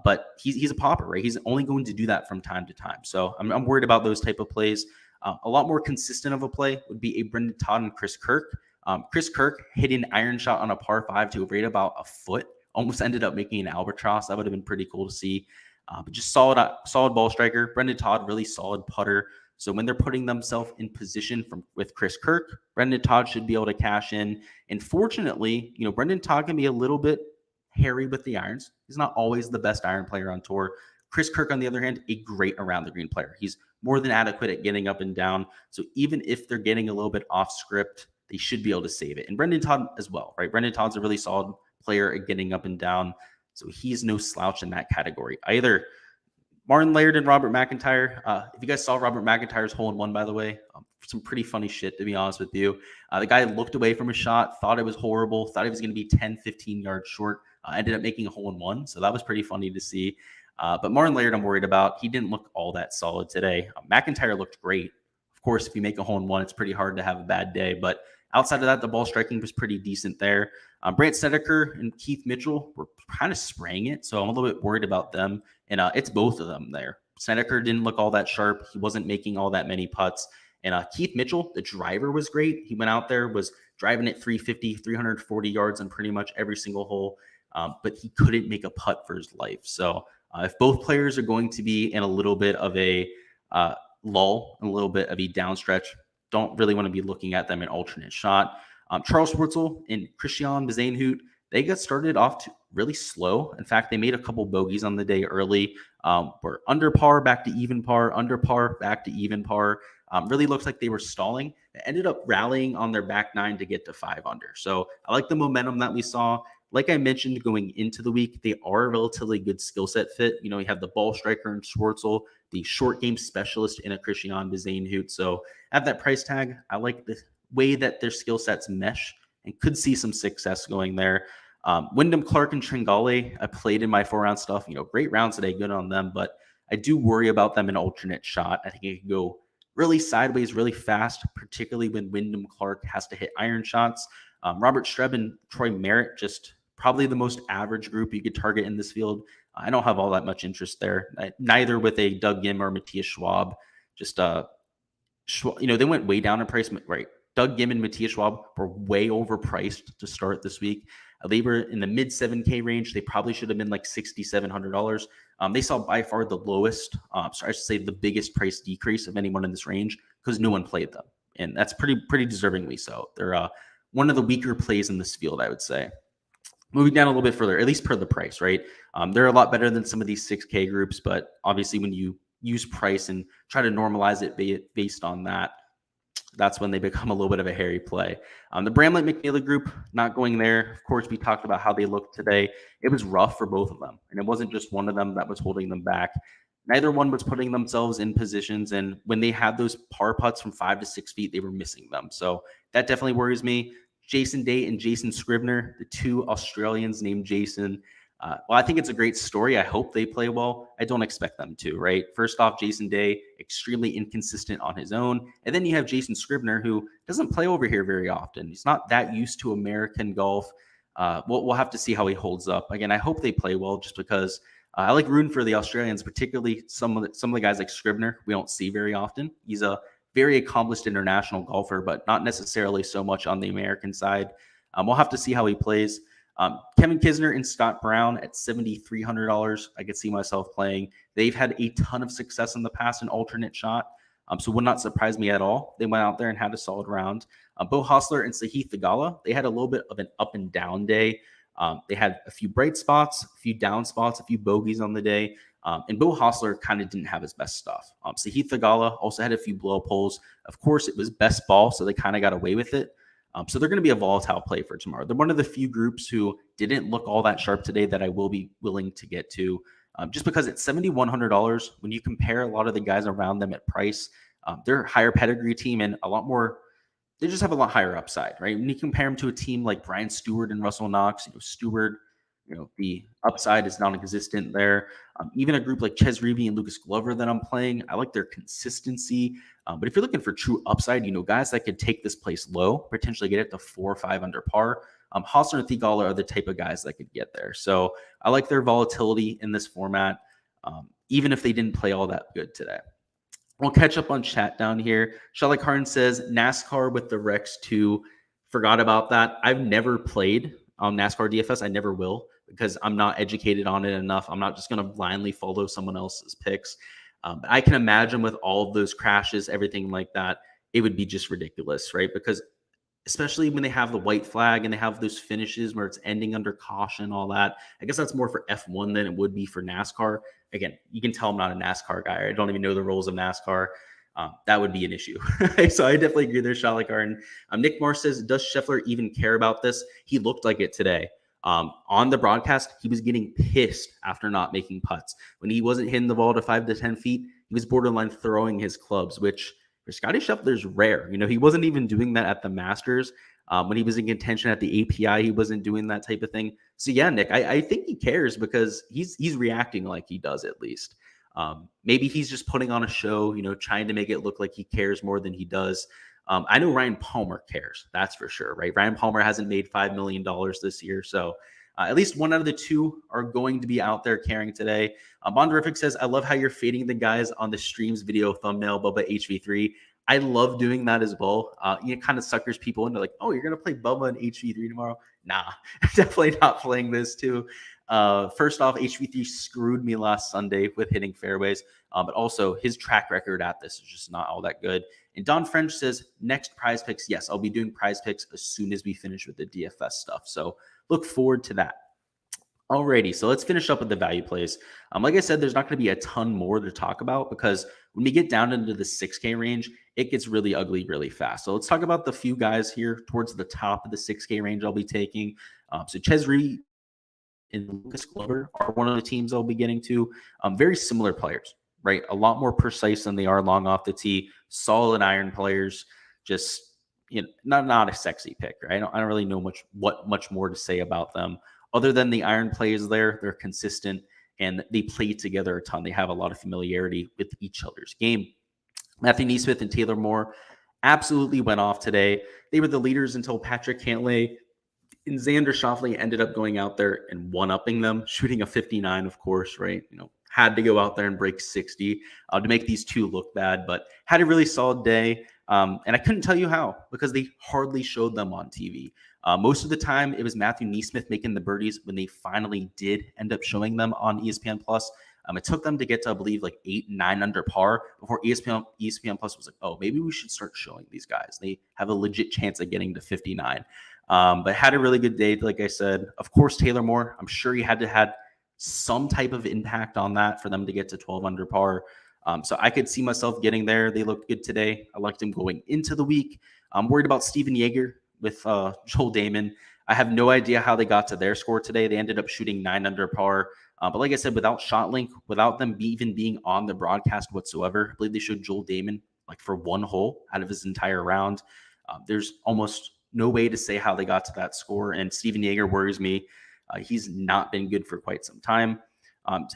But he's a popper, right? He's only going to do that from time to time. So I'm worried about those type of plays. A lot more consistent of a play would be a Brendan Todd and Chris Kirk. Chris Kirk hit an iron shot on a par 5 to right about a foot. Almost ended up making an albatross. That would have been pretty cool to see. But just solid ball striker. Brendan Todd, really solid putter. So when they're putting themselves in position with Chris Kirk, Brendan Todd should be able to cash in. And fortunately, Brendan Todd can be a little bit hairy with the irons. He's not always the best iron player on tour. Chris Kirk, on the other hand, a great around the green player. He's more than adequate at getting up and down. So even if they're getting a little bit off script, they should be able to save it. And Brendan Todd as well, right? Brendan Todd's a really solid player at getting up and down. So he's no slouch in that category either. Martin Laird and Robert McIntyre. If you guys saw Robert McIntyre's hole-in-one, by the way, some pretty funny shit, to be honest with you. The guy looked away from a shot, thought it was horrible, thought he was going to be 10, 15 yards short, ended up making a hole-in-one. So that was pretty funny to see. But Martin Laird, I'm worried about. He didn't look all that solid today. McIntyre looked great. Of course, if you make a hole-in-one, it's pretty hard to have a bad day. But outside of that, the ball striking was pretty decent there. Brant Snedeker and Keith Mitchell were kind of spraying it, so I'm a little bit worried about them. And it's both of them there. Snedeker didn't look all that sharp. He wasn't making all that many putts. And Keith Mitchell, the driver, was great. He went out there, was driving at 350, 340 yards on pretty much every single hole, but he couldn't make a putt for his life. So if both players are going to be in a little bit of a lull, a little bit of a downstretch, don't really want to be looking at them in alternate shot. Charles Schwartzel and Christian Bezuidenhout, they got started off really slow. In fact, they made a couple bogeys on the day early. Were under par, back to even par, under par, back to even par. Really looks like they were stalling. They ended up rallying on their back 9 to get to 5 under. So I like the momentum that we saw. Like I mentioned, going into the week, they are a relatively good skill set fit. You have the ball striker in Schwartzel, the short game specialist in a Christian Bezuidenhout. So at that price tag, I like the way that their skill sets mesh and could see some success going there. Wyndham Clark and Tringale, I played in my 4-round stuff. Great rounds today, good on them, but I do worry about them in alternate shot. I think it could go really sideways, really fast, particularly when Wyndham Clark has to hit iron shots. Robert Streb and Troy Merritt, just probably the most average group you could target in this field. I don't have all that much interest there. Neither with a Doug Gim or Matthias Schwab. Just, they went way down in price, right? Doug Gim and Matthias Schwab were way overpriced to start this week. They were in the mid 7K range. They probably should have been like $6,700. They saw by far the lowest, I should say the biggest price decrease of anyone in this range because no one played them. And that's pretty deservingly so. They're one of the weaker plays in this field, I would say. Moving down a little bit further, at least per the price, right? They're a lot better than some of these 6K groups, but obviously when you use price and try to normalize it based on that, that's when they become a little bit of a hairy play. The Bramlett McNeely group, not going there. Of course, we talked about how they looked today. It was rough for both of them, and it wasn't just one of them that was holding them back. Neither one was putting themselves in positions, and when they had those par putts from 5 to 6 feet, they were missing them. So that definitely worries me. Jason Day and Jason Scribner, the two Australians named Jason. Well, I think it's a great story. I hope they play well. I don't expect them to, right? First off, Jason Day, extremely inconsistent on his own. And then you have Jason Scribner, who doesn't play over here very often. He's not that used to American golf. We'll have to see how he holds up. Again, I hope they play well just because I like rooting for the Australians, particularly some of the guys like Scribner we don't see very often. He's a very accomplished international golfer, but not necessarily so much on the American side. We'll have to see how he plays. Kevin Kisner and Scott Brown at $7,300. I could see myself playing. They've had a ton of success in the past in alternate shot, so would not surprise me at all. They went out there and had a solid round. Bo Hostler and Sahith Theegala, they had a little bit of an up and down day. They had a few bright spots, a few down spots, a few bogeys on the day. And Bo Hostler kind of didn't have his best stuff. Sahith Theegala also had a few blow up holes. Of course, it was best ball, so they kind of got away with it. So they're going to be a volatile play for tomorrow. They're one of the few groups who didn't look all that sharp today that I will be willing to get to. Just because it's $7,100, when you compare a lot of the guys around them at price, they're a higher pedigree team and a lot more. They just have a lot higher upside, right? When you compare them to a team like Brian Stewart and Russell Knox, Stewart, the upside is non-existent there. Even a group like Ches Reavie and Lucas Glover that I'm playing, I like their consistency. But if you're looking for true upside, guys that could take this place low, potentially get it to 4 or 5 under par, Hostler and Theegala are the type of guys that could get there. So I like their volatility in this format, even if they didn't play all that good today. We'll catch up on chat down here. Shelly Carn says NASCAR with the Rex 2. Forgot about that. I've never played NASCAR DFS. I never will because I'm not educated on it enough. I'm not just going to blindly follow someone else's picks. But I can imagine with all of those crashes, everything like that, it would be just ridiculous, right? Because especially when they have the white flag and they have those finishes where it's ending under caution, all that. I guess that's more for F1 than it would be for NASCAR. Again, you can tell I'm not a NASCAR guy. I don't even know the rules of NASCAR. That would be an issue. So I definitely agree there, Shalakar. And Nick Moore says, does Scheffler even care about this? He looked like it today. On the broadcast, he was getting pissed after not making putts. When he wasn't hitting the ball to 5 to 10 feet, he was borderline throwing his clubs, which for Scotty Scheffler's rare. He wasn't even doing that at the Masters. When he was in contention at the API, he wasn't doing that type of thing. So yeah, Nick, I think he cares because he's reacting like he does at least. Maybe he's just putting on a show, trying to make it look like he cares more than he does. I know Ryan Palmer cares. That's for sure, right? Ryan Palmer hasn't made $5 million this year. So at least one out of the two are going to be out there caring today. Bonderific says, I love how you're fading the guys on the stream's video thumbnail, Bubba HV3. I love doing that as well. It kind of suckers people into like, oh, you're going to play Bubba and HV3 tomorrow? Nah, definitely not playing this too. First off, HV3 screwed me last Sunday with hitting fairways, but also his track record at this is just not all that good. And Don French says, next prize picks. Yes, I'll be doing prize picks as soon as we finish with the DFS stuff. So look forward to that. Alrighty, so let's finish up with the value plays. Like I said, there's not going to be a ton more to talk about because when we get down into the 6K range, it gets really ugly really fast. So let's talk about the few guys here towards the top of the 6K range I'll be taking. So Ches Reavie and Lucas Glover are one of the teams I'll be getting to. Very similar players, right? A lot more precise than they are long off the tee. Solid iron players. Just not a sexy pick, right? I don't really know much more to say about them. Other than the iron plays there, they're consistent and they play together a ton. They have a lot of familiarity with each other's game. Matthew NeSmith and Taylor Moore absolutely went off today. They were the leaders until Patrick Cantlay and Xander Schauffele ended up going out there and one-upping them, shooting a 59, of course, right? Had to go out there and break 60 to make these two look bad, but had a really solid day. And I couldn't tell you how because they hardly showed them on TV. Most of the time, it was Matthew NeSmith making the birdies when they finally did end up showing them on ESPN Plus. It took them to get to, I believe, like 8, 9 under par before ESPN Plus was like, oh, maybe we should start showing these guys. They have a legit chance of getting to 59. But had a really good day, like I said. Of course, Taylor Moore, I'm sure he had to had some type of impact on that for them to get to 12 under par. So I could see myself getting there. They looked good today. I liked him going into the week. I'm worried about Steven Yeager with Joel Damon. I have no idea how they got to their score today. They ended up shooting 9 under par. But like I said, without ShotLink, without them even being on the broadcast whatsoever, I believe they showed Joel Damon like for one hole out of his entire round. There's almost no way to say how they got to that score. And Steven Yeager worries me. He's not been good for quite some time.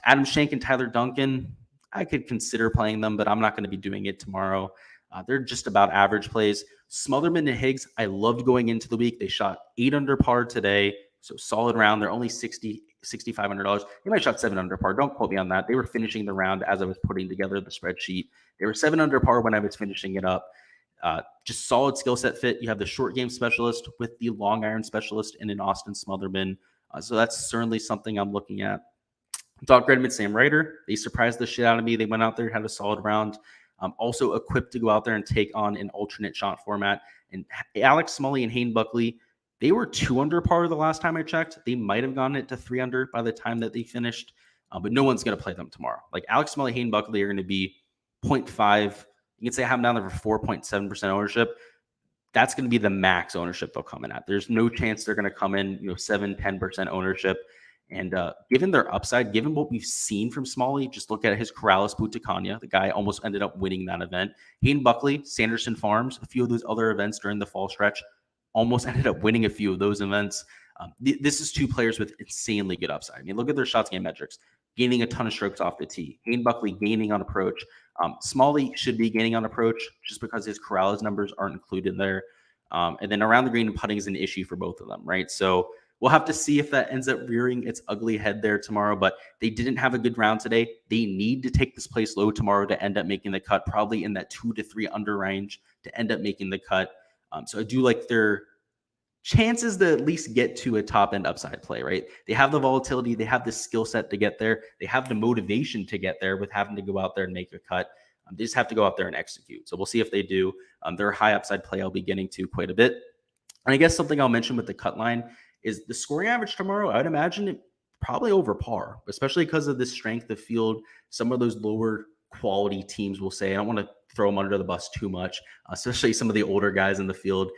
Adam Schenk and Tyler Duncan, I could consider playing them, but I'm not going to be doing it tomorrow. They're just about average plays. Smotherman and Higgs, I loved going into the week. They shot 8 under par today, so solid round. They're only $6,500. They might shot 7 under par. Don't quote me on that. They were finishing the round as I was putting together the spreadsheet. They were 7 under par when I was finishing it up. Just solid skill set fit. You have the short game specialist with the long iron specialist and an Austin Smotherman. So that's certainly something I'm looking at. Doc Redmond, Sam Ryder, they surprised the shit out of me. They went out there, had a solid round. Also equipped to go out there and take on an alternate shot format. And Alex Smalley and Hayden Buckley, they were 2 under par the last time I checked. They might have gotten it to 3 under by the time that they finished, but no one's going to play them tomorrow. Like Alex Smalley, Hayden Buckley are going to be 0.5. You can say I have them down there for 4.7% ownership. That's going to be the max ownership they'll come in at. There's no chance they're going to come in, 7, 10% ownership. And given their upside, given what we've seen from Smalley, just look at his Corrales Butacania. The guy almost ended up winning that event. Hayden Buckley, Sanderson Farms, a few of those other events during the fall stretch, almost ended up winning a few of those events. This is 2 players with insanely good upside. I mean, look at their shots game metrics. Gaining a ton of strokes off the tee. Hayden Buckley gaining on approach. Smalley should be gaining on approach just because his Corrales numbers aren't included there. And then around the green and putting is an issue for both of them, right? So we'll have to see if that ends up rearing its ugly head there tomorrow, but they didn't have a good round today. They need to take this place low tomorrow to end up making the cut, probably in that 2 to 3 under range to end up making the cut. So I do like their chances to at least get to a top end upside play, right? They have the volatility. They have the skill set to get there. They have the motivation to get there with having to go out there and make a cut. They just have to go out there and execute. So we'll see if they do. They're a high upside play I'll be getting to quite a bit. And I guess something I'll mention with the cut line is the scoring average tomorrow. I would imagine it probably over par, especially because of the strength of field. Some of those lower quality teams will say, I don't want to throw them under the bus too much, especially some of the older guys in the field.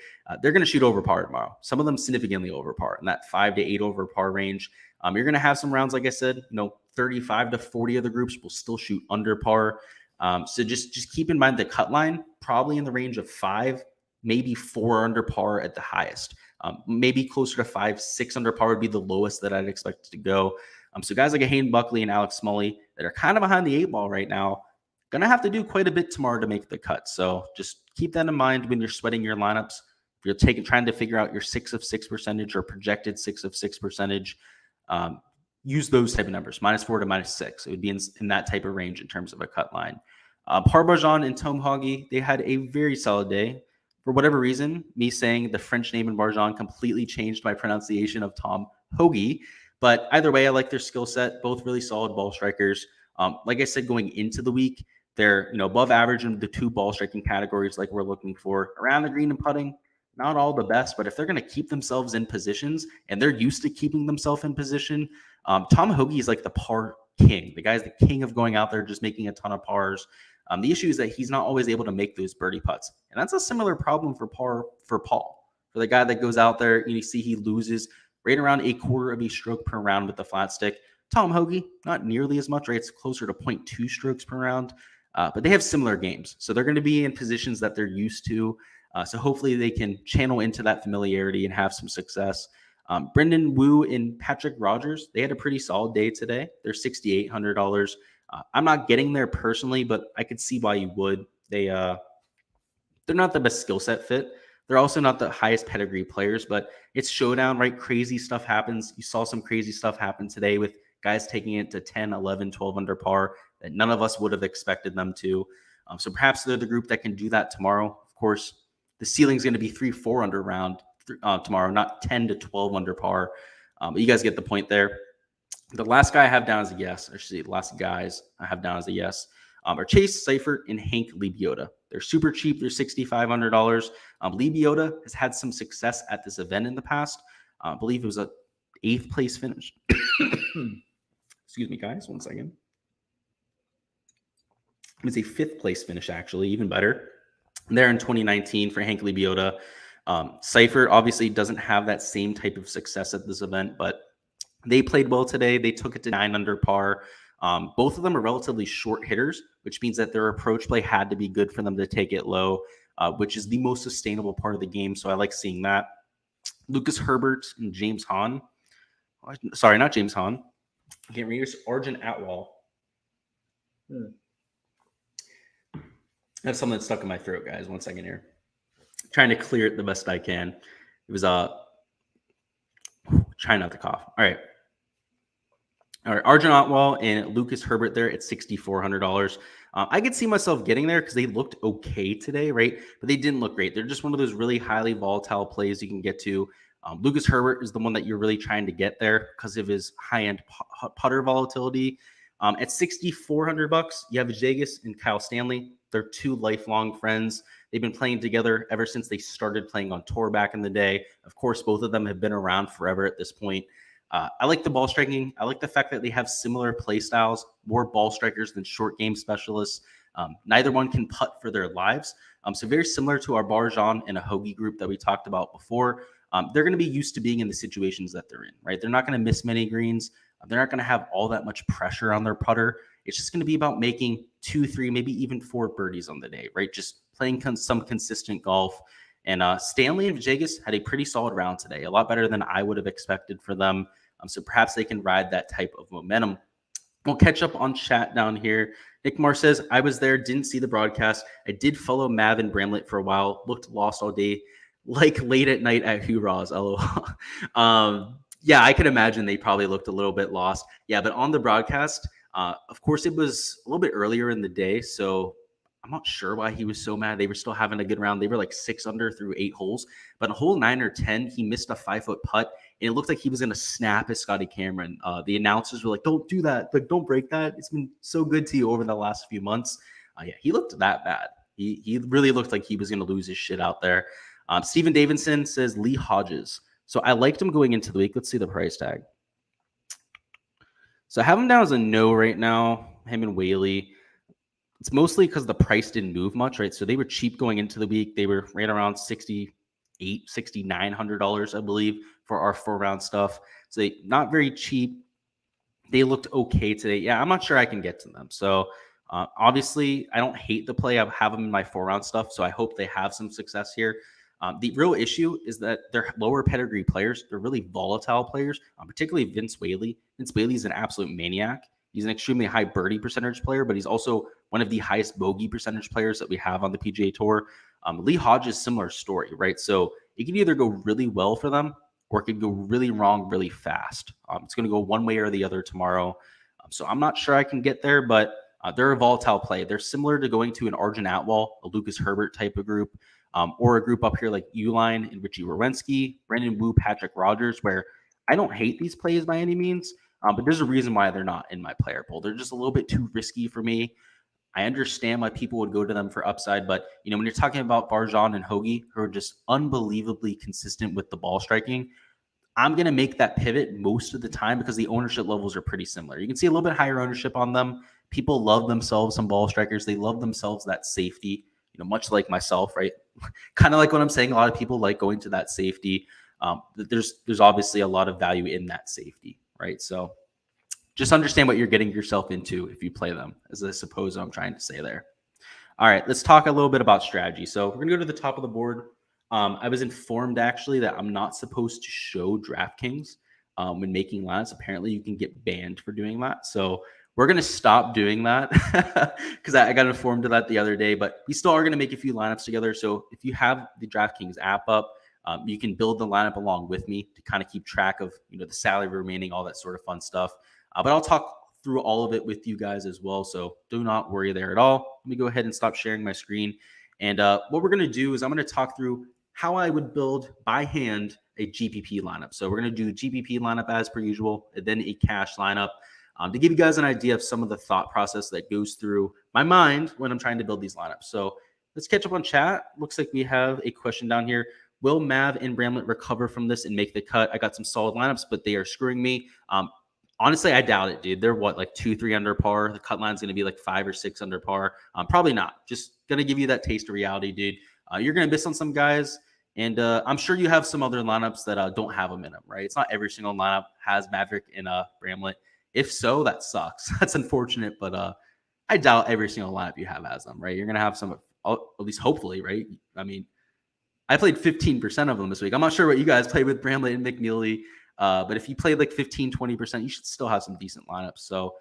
They're going to shoot over par tomorrow. Some of them significantly over par in that 5 to 8 over par range. You're going to have some rounds, like I said, 35 to 40 of the groups will still shoot under par. So just keep in mind the cut line, probably in the range of 5, maybe 4 under par at the highest. Maybe closer to 5, 6 under par would be the lowest that I'd expect to go. So guys like a Hayden Buckley and Alex Smalley that are kind of behind the 8 ball right now, going to have to do quite a bit tomorrow to make the cut. So just keep that in mind when you're sweating your lineups. If you're trying to figure out your 6 of 6 percentage or projected 6 of 6 percentage, use those type of numbers, -4 to -6. It would be in that type of range in terms of a cut line. Parbajan and Tom Hoggy, they had a very solid day. For whatever reason, me saying the French name in Barjan completely changed my pronunciation of Tom Hoagie. But either way, I like their skill set. Both really solid ball strikers. Like I said, going into the week, they're above average in the 2 ball striking categories like we're looking for. Around the green and putting, not all the best, but if they're going to keep themselves in positions, and they're used to keeping themselves in position, Tom Hoagie is like the par king. The guy's the king of going out there just making a ton of pars. The issue is that he's not always able to make those birdie putts. And that's a similar problem for Paul. For the guy that goes out there, you see he loses right around 1/4 of a stroke per round with the flat stick. Tom Hoagie, not nearly as much, right? It's closer to 0.2 strokes per round. But they have similar games. So they're going to be in positions that they're used to. So hopefully they can channel into that familiarity and have some success. Brendan Wu and Patrick Rogers, they had a pretty solid day today. They're $6,800. I'm not getting there personally, but I could see why you would. They're not the best skill set fit. They're also not the highest pedigree players, but it's Showdown, right? Crazy stuff happens. You saw some crazy stuff happen today with guys taking it to 10, 11, 12 under par that none of us would have expected them to. So perhaps they're the group that can do that tomorrow. Of course, the ceiling is going to be 3, 4 under round tomorrow, not 10 to 12 under par. But you guys get the point there. The last guy I have down as a yes, or the last guys I have down as a yes, are Chase Seifert and Hank Lebioda. They're super cheap. They're $6,500. Lee Biota has had some success at this event in the past. I believe it was a 8th place finish. Excuse me, guys. 1 second. It was a 5th place finish, actually, even better. There in 2019 for Hank Lee Biota. Cypher obviously doesn't have that same type of success at this event, but they played well today. They took it to 9 under par. Both of them are relatively short hitters, which means that their approach play had to be good for them to take it low, which is the most sustainable part of the game. So I like seeing that. Lucas Herbert and James Hahn. Sorry, not James Hahn. I can't read. Arjun Atwal. I have something stuck in my throat, guys. 1 second here. Trying to clear it the best I can. It was trying not to cough. All right. Arjun Atwal and Lucas Herbert there at $6,400. I could see myself getting there because they looked okay today, right? But they didn't look great. They're just one of those really highly volatile plays you can get to. Lucas Herbert is the one that you're really trying to get there because of his high-end putter volatility. At $6,400, you have Jagus and Kyle Stanley. They're 2 lifelong friends. They've been playing together ever since they started playing on tour back in the day. Of course, both of them have been around forever at this point. I like the ball striking. I like the fact that they have similar play styles, more ball strikers than short game specialists. Neither one can putt for their lives. So very similar to our Barjan and a Hoagie group that we talked about before. They're going to be used to being in the situations that they're in, right? They're not going to miss many greens. They're not going to have all that much pressure on their putter. It's just going to be about making 2, 3, maybe even 4 birdies on the day, right? Just playing some consistent golf. And Stanley and Jagus had a pretty solid round today, a lot better than I would have expected for them. So perhaps they can ride that type of momentum. We'll catch up on chat down here. Nick Marr says, I was there, didn't see the broadcast. I did follow Mav and Bramlett for a while, looked lost all day, like late at night at Hoorahs, LOL. Yeah, I can imagine they probably looked a little bit lost. Yeah, but on the broadcast, of course, it was a little bit earlier in the day, so I'm not sure why he was so mad. They were still having a good round. They were like 6 under through 8 holes. But on hole 9 or 10, he missed a 5-foot putt, and it looked like he was going to snap his Scotty Cameron. The announcers were like, don't do that. Like, don't break that. It's been so good to you over the last few months. Yeah, he looked that bad. He really looked like he was going to lose his shit out there. Stephen Davidson says Lee Hodges. So I liked him going into the week. Let's see the price tag. So I have him down as a no right now, him and Whaley. It's mostly because the price didn't move much, right? So they were cheap going into the week. They were right around $6,900, I believe, for our 4-round stuff. So they not very cheap. They looked okay today. Yeah, I'm not sure I can get to them. So obviously, I don't hate the play. I have them in my 4-round stuff, so I hope they have some success here. The real issue is that they're lower pedigree players. They're really volatile players, particularly Vince Whaley. Vince Whaley is an absolute maniac. He's an extremely high birdie percentage player, but he's also one of the highest bogey percentage players that we have on the PGA Tour. Lee Hodges, similar story, right? So it can either go really well for them or it could go really wrong really fast. It's going to go one way or the other tomorrow. So I'm not sure I can get there, but they're a volatile play. They're similar to going to an Arjun Atwal, a Lucas Herbert type of group, or a group up here like Uline and Richie Wawrinski, Brendan Wu, Patrick Rogers, where I don't hate these plays by any means. But there's a reason why they're not in my player pool. They're just a little bit too risky for me. I understand why people would go to them for upside, but when you're talking about Barjan and Hoagie, who are just unbelievably consistent with the ball striking, I'm going to make that pivot most of the time because the ownership levels are pretty similar. You can see a little bit higher ownership on them. People love themselves some ball strikers. They love themselves that safety, much like myself, right? Kind of like what I'm saying. A lot of people like going to that safety. There's obviously a lot of value in that safety, right? So just understand what you're getting yourself into if you play them, as I suppose I'm trying to say there. All right, let's talk a little bit about strategy. So we're going to go to the top of the board. I was informed, actually, that I'm not supposed to show Draftkings when making lineups. Apparently, you can get banned for doing that. So we're going to stop doing that because I got informed of that the other day. But we still are going to make a few lineups together. So if you have the Draftkings app up, you can build the lineup along with me to kind of keep track of the salary remaining, all that sort of fun stuff. But I'll talk through all of it with you guys as well. So do not worry there at all. Let me go ahead and stop sharing my screen. And what we're going to do is I'm going to talk through how I would build by hand a GPP lineup. So we're going to do GPP lineup as per usual, and then a cash lineup to give you guys an idea of some of the thought process that goes through my mind when I'm trying to build these lineups. So let's catch up on chat. Looks like we have a question down here. Will Mav and Bramlett recover from this and make the cut? I got some solid lineups, but they are screwing me. Honestly, I doubt it, dude. They're what, like 2-3 under par? The cut line's going to be like 5 or 6 under par. Probably not. Just going to give you that taste of reality, dude. You're going to miss on some guys. And I'm sure you have some other lineups that don't have them in them, right? It's not every single lineup has Maverick and Bramlett. If so, that sucks. That's unfortunate, but I doubt every single lineup you have has them, right? You're going to have some, at least hopefully, right? I mean, I played 15% of them this week. I'm not sure what you guys played with Bramlett and McNeely, but if you played like 15, 20%, you should still have some decent lineups. So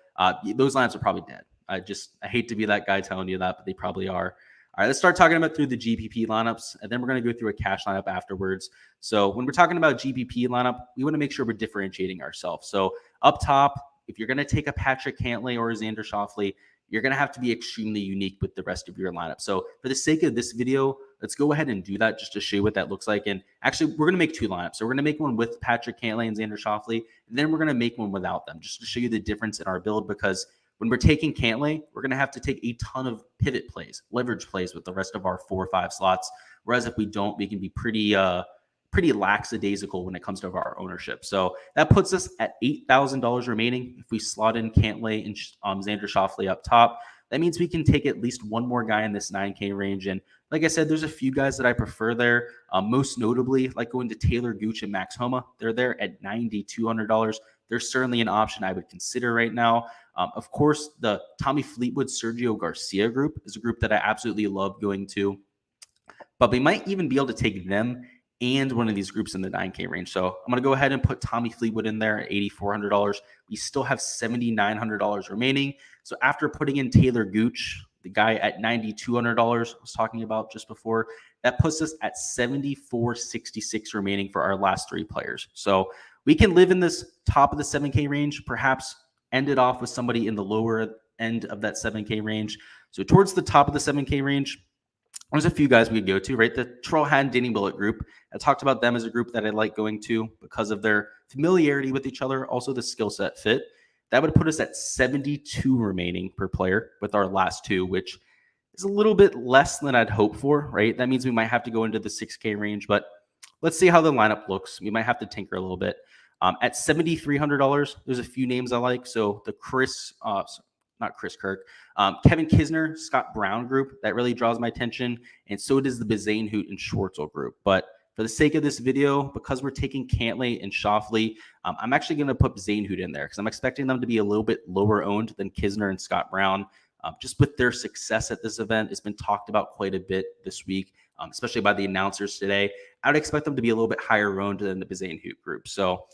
those lineups are probably dead. I hate to be that guy telling you that, but they probably are. All right, let's start talking about through the GPP lineups, and then we're going to go through a cash lineup afterwards. So when we're talking about GPP lineup, we want to make sure we're differentiating ourselves. So up top, if you're going to take a Patrick Cantlay or a Xander Schauffele, you're going to have to be extremely unique with the rest of your lineup. So for the sake of this video, let's go ahead and do that just to show you what that looks like. And actually, we're going to make 2 lineups. So we're going to make one with Patrick Cantlay and Xander Schauffele, and then we're going to make one without them just to show you the difference in our build, because when we're taking Cantlay, we're going to have to take a ton of pivot plays, leverage plays with the rest of our 4 or 5 slots. Whereas if we don't, we can be pretty lackadaisical when it comes to our ownership. So that puts us at $8,000 remaining. If we slot in Cantlay and Xander Schauffele up top, that means we can take at least one more guy in this 9K range. And like I said, there's a few guys that I prefer there. Most notably, like going to Taylor Gooch and Max Homa. They're there at $9,200. They're certainly an option I would consider right now. Of course, the Tommy Fleetwood, Sergio Garcia group is a group that I absolutely love going to. But we might even be able to take them and one of these groups in the 9K range. So I'm going to go ahead and put Tommy Fleetwood in there at $8,400. We still have $7,900 remaining. So after putting in Taylor Gooch, the guy at $9,200 I was talking about just before, that puts us at $7,466 remaining for our last 3 players. So we can live in this top of the 7K range, perhaps end it off with somebody in the lower end of that 7K range. So towards the top of the 7K range, there's a few guys we could go to, right? The Troll Hand Danny Willett group. I talked about them as a group that I like going to because of their familiarity with each other, also the skill set fit. That would put us at 72 remaining per player with our last 2, which is a little bit less than I'd hope for, right? That means we might have to go into the 6K range, but let's see how the lineup looks. We might have to tinker a little bit. At $7,300, there's a few names I like. So the not Chris Kirk, Kevin Kisner, Scott Brown group, that really draws my attention. And so does the Bazane Hoot and Schwartzel group. But for the sake of this video, because we're taking Cantlay and Schauffele, I'm actually going to put Bazane Hoot in there because I'm expecting them to be a little bit lower owned than Kisner and Scott Brown. Just with their success at this event, it's been talked about quite a bit this week, especially by the announcers today. I would expect them to be a little bit higher owned than the Bazane Hoot group. So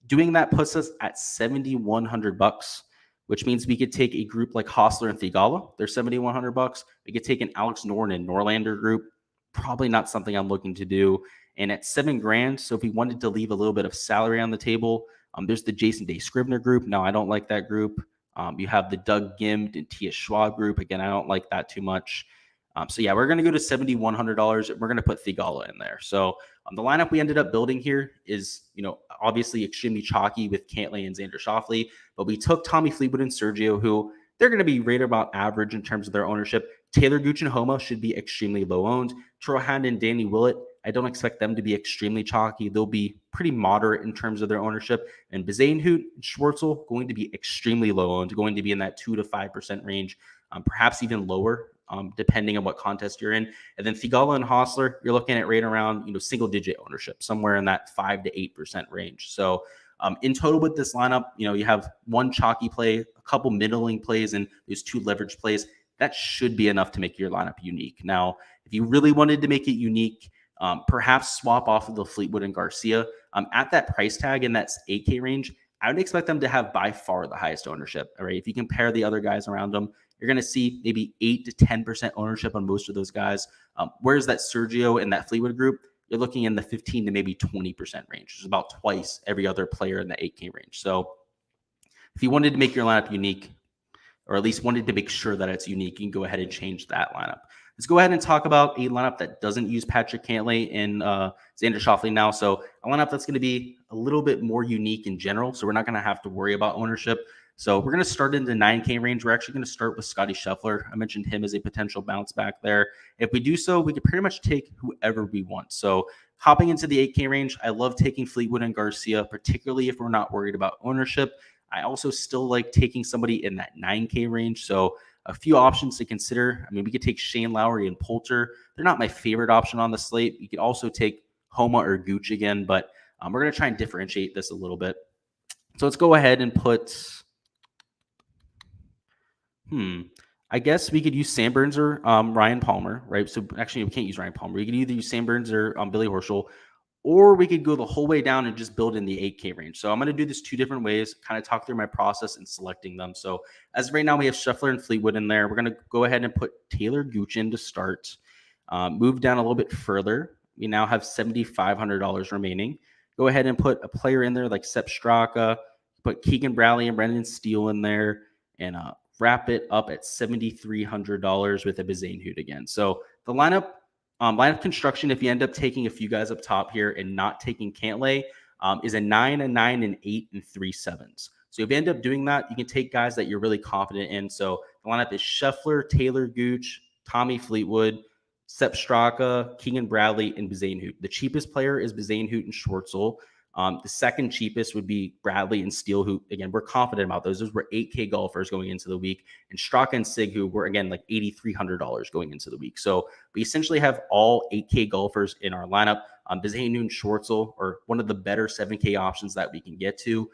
doing that puts us at $7,100, which means we could take a group like Hostler and Thigala. They're $7,100. We could take an Alex Norton and Norlander group. Probably not something I'm looking to do. And at $7,000, so if we wanted to leave a little bit of salary on the table, there's the Jason Day Scrivener group. No, I don't like that group. You have the Doug Gimd and Tia Schwab group. Again, I don't like that too much. So yeah, we're going to go to $7,100. We're going to put Thigala in there. So the lineup we ended up building here is, obviously extremely chalky with Cantlay and Xander Schauffele, but we took Tommy Fleetwood and Sergio, who they're going to be rated about average in terms of their ownership. Taylor Gooch and Homa should be extremely low owned. Trohan and Danny Willett, I don't expect them to be extremely chalky. They'll be pretty moderate in terms of their ownership. And Bazane Hoot and Schwartzel going to be extremely low owned, going to be in that 2 to 5% range, perhaps even lower, depending on what contest you're in. And then Thigala and Hostler, you're looking at right around single digit ownership, somewhere in that 5 to 8% range. So in total with this lineup, you have one chalky play, a couple middling plays, and there's 2 leverage plays. That should be enough to make your lineup unique. Now, if you really wanted to make it unique, perhaps swap off of the Fleetwood and Garcia. At that price tag in that 8K range, I would expect them to have by far the highest ownership. All right, if you compare the other guys around them, you're going to see maybe 8 to 10% ownership on most of those guys. Whereas that Sergio and that Fleetwood group, you're looking in the 15 to maybe 20% range, which is about twice every other player in the 8K range. So if you wanted to make your lineup unique, or at least wanted to make sure that it's unique, you can go ahead and change that lineup. Let's go ahead and talk about a lineup that doesn't use Patrick Cantlay and Xander Schauffele now. So a lineup that's going to be a little bit more unique in general. So we're not going to have to worry about ownership. So we're going to start in the 9K range. We're actually going to start with Scotty Scheffler. I mentioned him as a potential bounce back there. If we do so, we could pretty much take whoever we want. So hopping into the 8K range, I love taking Fleetwood and Garcia, particularly if we're not worried about ownership. I also still like taking somebody in that 9K range. So a few options to consider. I mean, we could take Shane Lowry and Poulter. They're not my favorite option on the slate. You could also take Homa or Gooch again, but we're going to try and differentiate this a little bit. So let's go ahead and put, I guess we could use Sam Burns or Ryan Palmer, right? So actually, we can't use Ryan Palmer. We could either use Sam Burns or Billy Horschel, or we could go the whole way down and just build in the 8K range. So I'm going to do this two different ways, kind of talk through my process in selecting them. So as of right now, we have Scheffler and Fleetwood in there. We're going to go ahead and put Taylor Gooch in to start. Move down a little bit further. We now have $7,500 remaining. Go ahead and put a player in there like Sepp Straka, put Keegan Bradley and Brendan Steele in there, and wrap it up at $7,300 with a Bazane again. So the lineup construction, if you end up taking a few guys up top here and not taking Cantlay, is a 9, a 9, an 8, and 3 7s. So if you end up doing that, you can take guys that you're really confident in. So the lineup is Scheffler, Taylor Gooch, Tommy Fleetwood, Sepp Straka, Keegan Bradley, and Bazane. The cheapest player is Bazane and Schwartzel. The second cheapest would be Bradley and Steele, who, again, we're confident about those. Those were 8K golfers going into the week. And Straka and Sig, who were, again, like $8,300 going into the week. So we essentially have all 8K golfers in our lineup. Bazane and Schwartzel are one of the better 7K options that we can get to.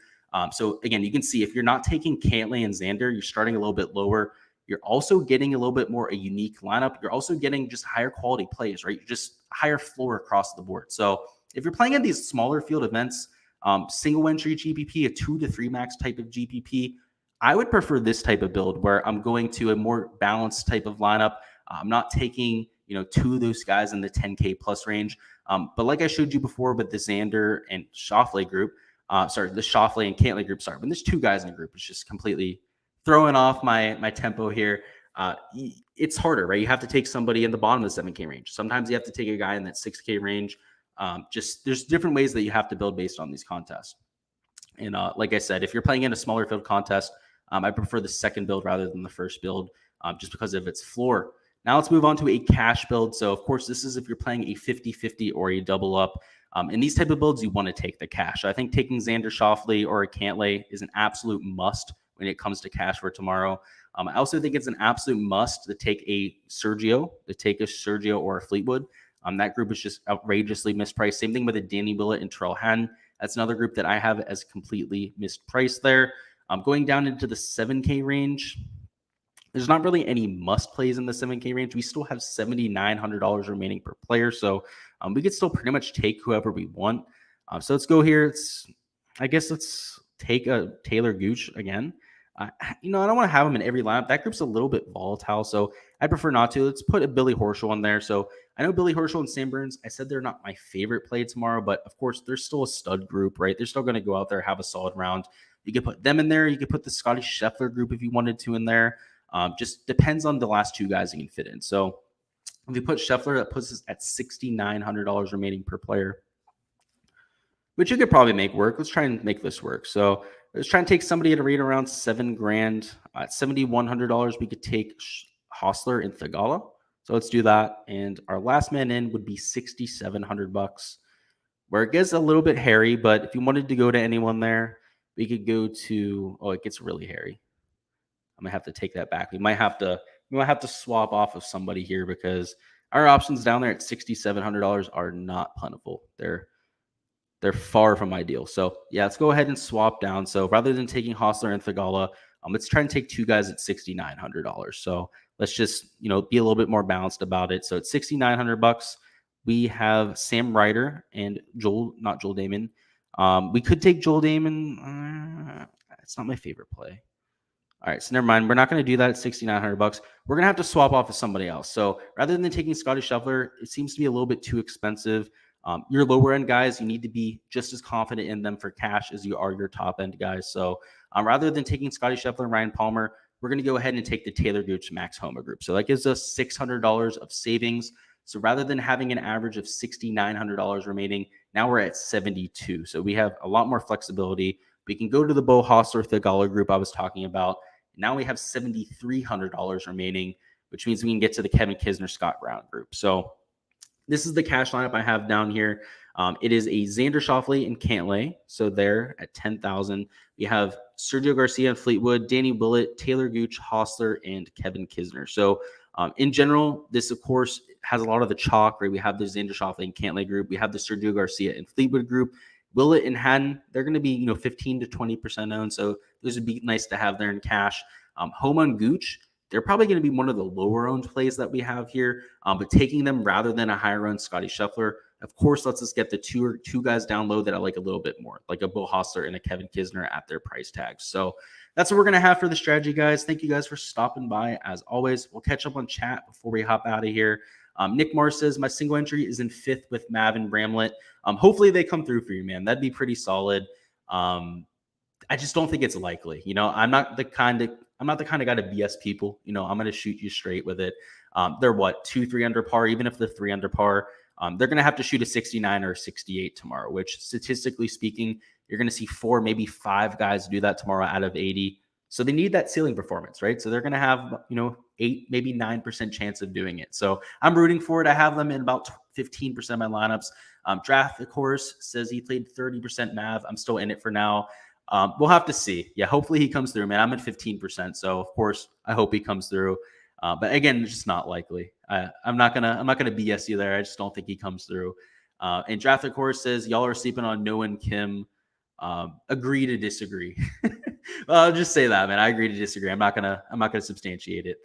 So, again, you can see if you're not taking Cantlay and Xander, you're starting a little bit lower. You're also getting a little bit more a unique lineup. You're also getting just higher quality plays, right? You're just higher floor across the board. So if you're playing in these smaller field events, single entry GPP, a 2 to 3 max type of GPP, I would prefer this type of build where I'm going to a more balanced type of lineup. I'm not taking, two of those guys in the 10K plus range. But like I showed you before with the Xander and Schauffele group, the Schauffele and Cantlay group, when there's two guys in a group, it's just completely throwing off my tempo here. It's harder, right? You have to take somebody in the bottom of the 7K range. Sometimes you have to take a guy in that 6K range. There's different ways that you have to build based on these contests. And like I said, if you're playing in a smaller field contest, I prefer the second build rather than the first build, just because of its floor. Now let's move on to a cash build. So of course, this is if you're playing a 50-50 or a double up. In these type of builds, you want to take the cash. So I think taking Xander Schauffele or a Cantlay is an absolute must when it comes to cash for tomorrow. I also think it's an absolute must to take a Sergio or a Fleetwood. That group is just outrageously mispriced. Same thing with a Danny Willett and Terrell Hatton. That's another group that I have as completely mispriced there. Going down into the 7K range, there's not really any must plays in the 7K range. We still have $7,900 remaining per player. So we could still pretty much take whoever we want. So let's go here. Let's take a Taylor Gooch again. I don't want to have him in every lineup. That group's a little bit volatile, so I prefer not to. Let's put a Billy Horschel in there. So I know Billy Horschel and Sam Burns, I said they're not my favorite play tomorrow, but of course, they're still a stud group, right? They're still going to go out there, have a solid round. You could put them in there. You could put the Scotty Scheffler group if you wanted to in there. Just depends on the last two guys you can fit in. So if you put Scheffler, that puts us at $6,900 remaining per player, which you could probably make work. Let's try and make this work. So let's try and take somebody at a rate around $7,000. At $7,100, we could take Hostler and Thagala. So let's do that. And our last man in would be $6,700, where it gets a little bit hairy. But if you wanted to go to anyone there, we could go to, it gets really hairy. I'm gonna have to take that back. We might have to swap off of somebody here because our options down there at $6,700 are not plentiful. They're far from ideal. So yeah, let's go ahead and swap down. So rather than taking Hostler and Thagala, let's try and take two guys at $6,900. So let's just, be a little bit more balanced about it. So at $6,900, we have Sam Ryder and not Joel Damon. We could take Joel Damon. It's not my favorite play. All right, so never mind. We're not going to do that at $6,900. We're going to have to swap off with somebody else. So rather than taking Scotty Scheffler, it seems to be a little bit too expensive. Your lower end guys, you need to be just as confident in them for cash as you are your top end guys. So rather than taking Scotty Scheffler and Ryan Palmer, we're going to go ahead and take the Taylor Gooch Max Homa group. So that gives us $600 of savings. So rather than having an average of $6,900 remaining, now we're at $72. So we have a lot more flexibility. We can go to the Bo Hostler Thigala group I was talking about. Now we have $7,300 remaining, which means we can get to the Kevin Kisner Scott Brown group. So this is the cash lineup I have down here. It is a Xander Schauffele and Cantlay. So there at 10,000. We have Sergio Garcia and Fleetwood, Danny Willett, Taylor Gooch, Hostler, and Kevin Kisner. So in general, this, of course, has a lot of the chalk, right? We have the Xander Schauffele and Cantlay group. We have the Sergio Garcia and Fleetwood group. Willett and Haddon, they're going to be 15 to 20% owned. So those would be nice to have there in cash. Homa and Gooch, they're probably going to be one of the lower owned plays that we have here, but taking them rather than a higher owned Scotty Scheffler, of course, lets us get the two guys down low that I like a little bit more, like a Bo Hostler and a Kevin Kisner at their price tags. So that's what we're going to have for the strategy, guys. Thank you guys for stopping by. As always, we'll catch up on chat before we hop out of here. Nick Marr says, my single entry is in 5th with Mav and Bramlett. Hopefully they come through for you, man. That'd be pretty solid. I just don't think it's likely. I'm not the kind of guy to BS people. I'm going to shoot you straight with it. They're 2-3 under par. Even if they're 3 under par, they're going to have to shoot a 69 or a 68 tomorrow, which statistically speaking, you're going to see 4, maybe 5 guys do that tomorrow out of 80. So they need that ceiling performance, right? So they're going to have, 8, maybe 9% chance of doing it. So I'm rooting for it. I have them in about 15% of my lineups. Draft, of course, says he played 30% Mav. I'm still in it for now. We'll have to see. Yeah, hopefully he comes through, man. I'm at 15%. So of course, I hope he comes through. But again, it's just not likely. I'm not gonna BS you there. I just don't think he comes through. And Draft, of course, says y'all are sleeping on Noah and Kim. Agree to disagree. Well, I'll just say that, man. I agree to disagree. I'm not gonna substantiate it.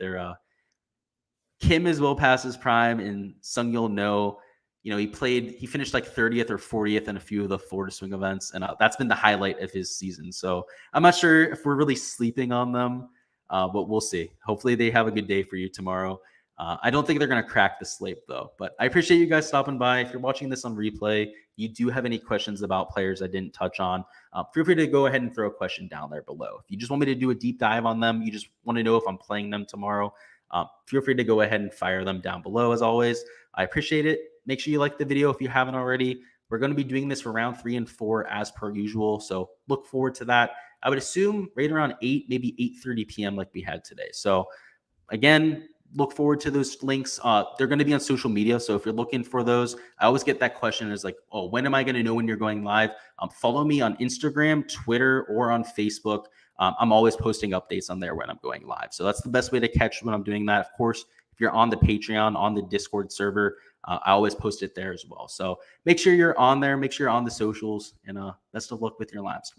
Kim is well past his prime, and Sung-Yul No, he finished like 30th or 40th in a few of the Florida Swing events, and that's been the highlight of his season. So I'm not sure if we're really sleeping on them, but we'll see. Hopefully they have a good day for you tomorrow. I don't think they're going to crack the slate, though. But I appreciate you guys stopping by. If you're watching this on replay, you do have any questions about players I didn't touch on, feel free to go ahead and throw a question down there below. If you just want me to do a deep dive on them, you just want to know if I'm playing them tomorrow, feel free to go ahead and fire them down below. As always, I appreciate it. Make sure you like the video if you haven't already. We're going to be doing this for round 3 and 4 as per usual, so look forward to that. I would assume right around 8, maybe 8:30 p.m. like we had today. So again, look forward to those links. They're going to be on social media. So if you're looking for those, I always get that question is like, oh, when am I going to know when you're going live? Follow me on Instagram, Twitter, or on Facebook. I'm always posting updates on there when I'm going live. So that's the best way to catch when I'm doing that. Of course, if you're on the Patreon, on the Discord server, I always post it there as well. So make sure you're on there. Make sure you're on the socials, and best of luck with your lives.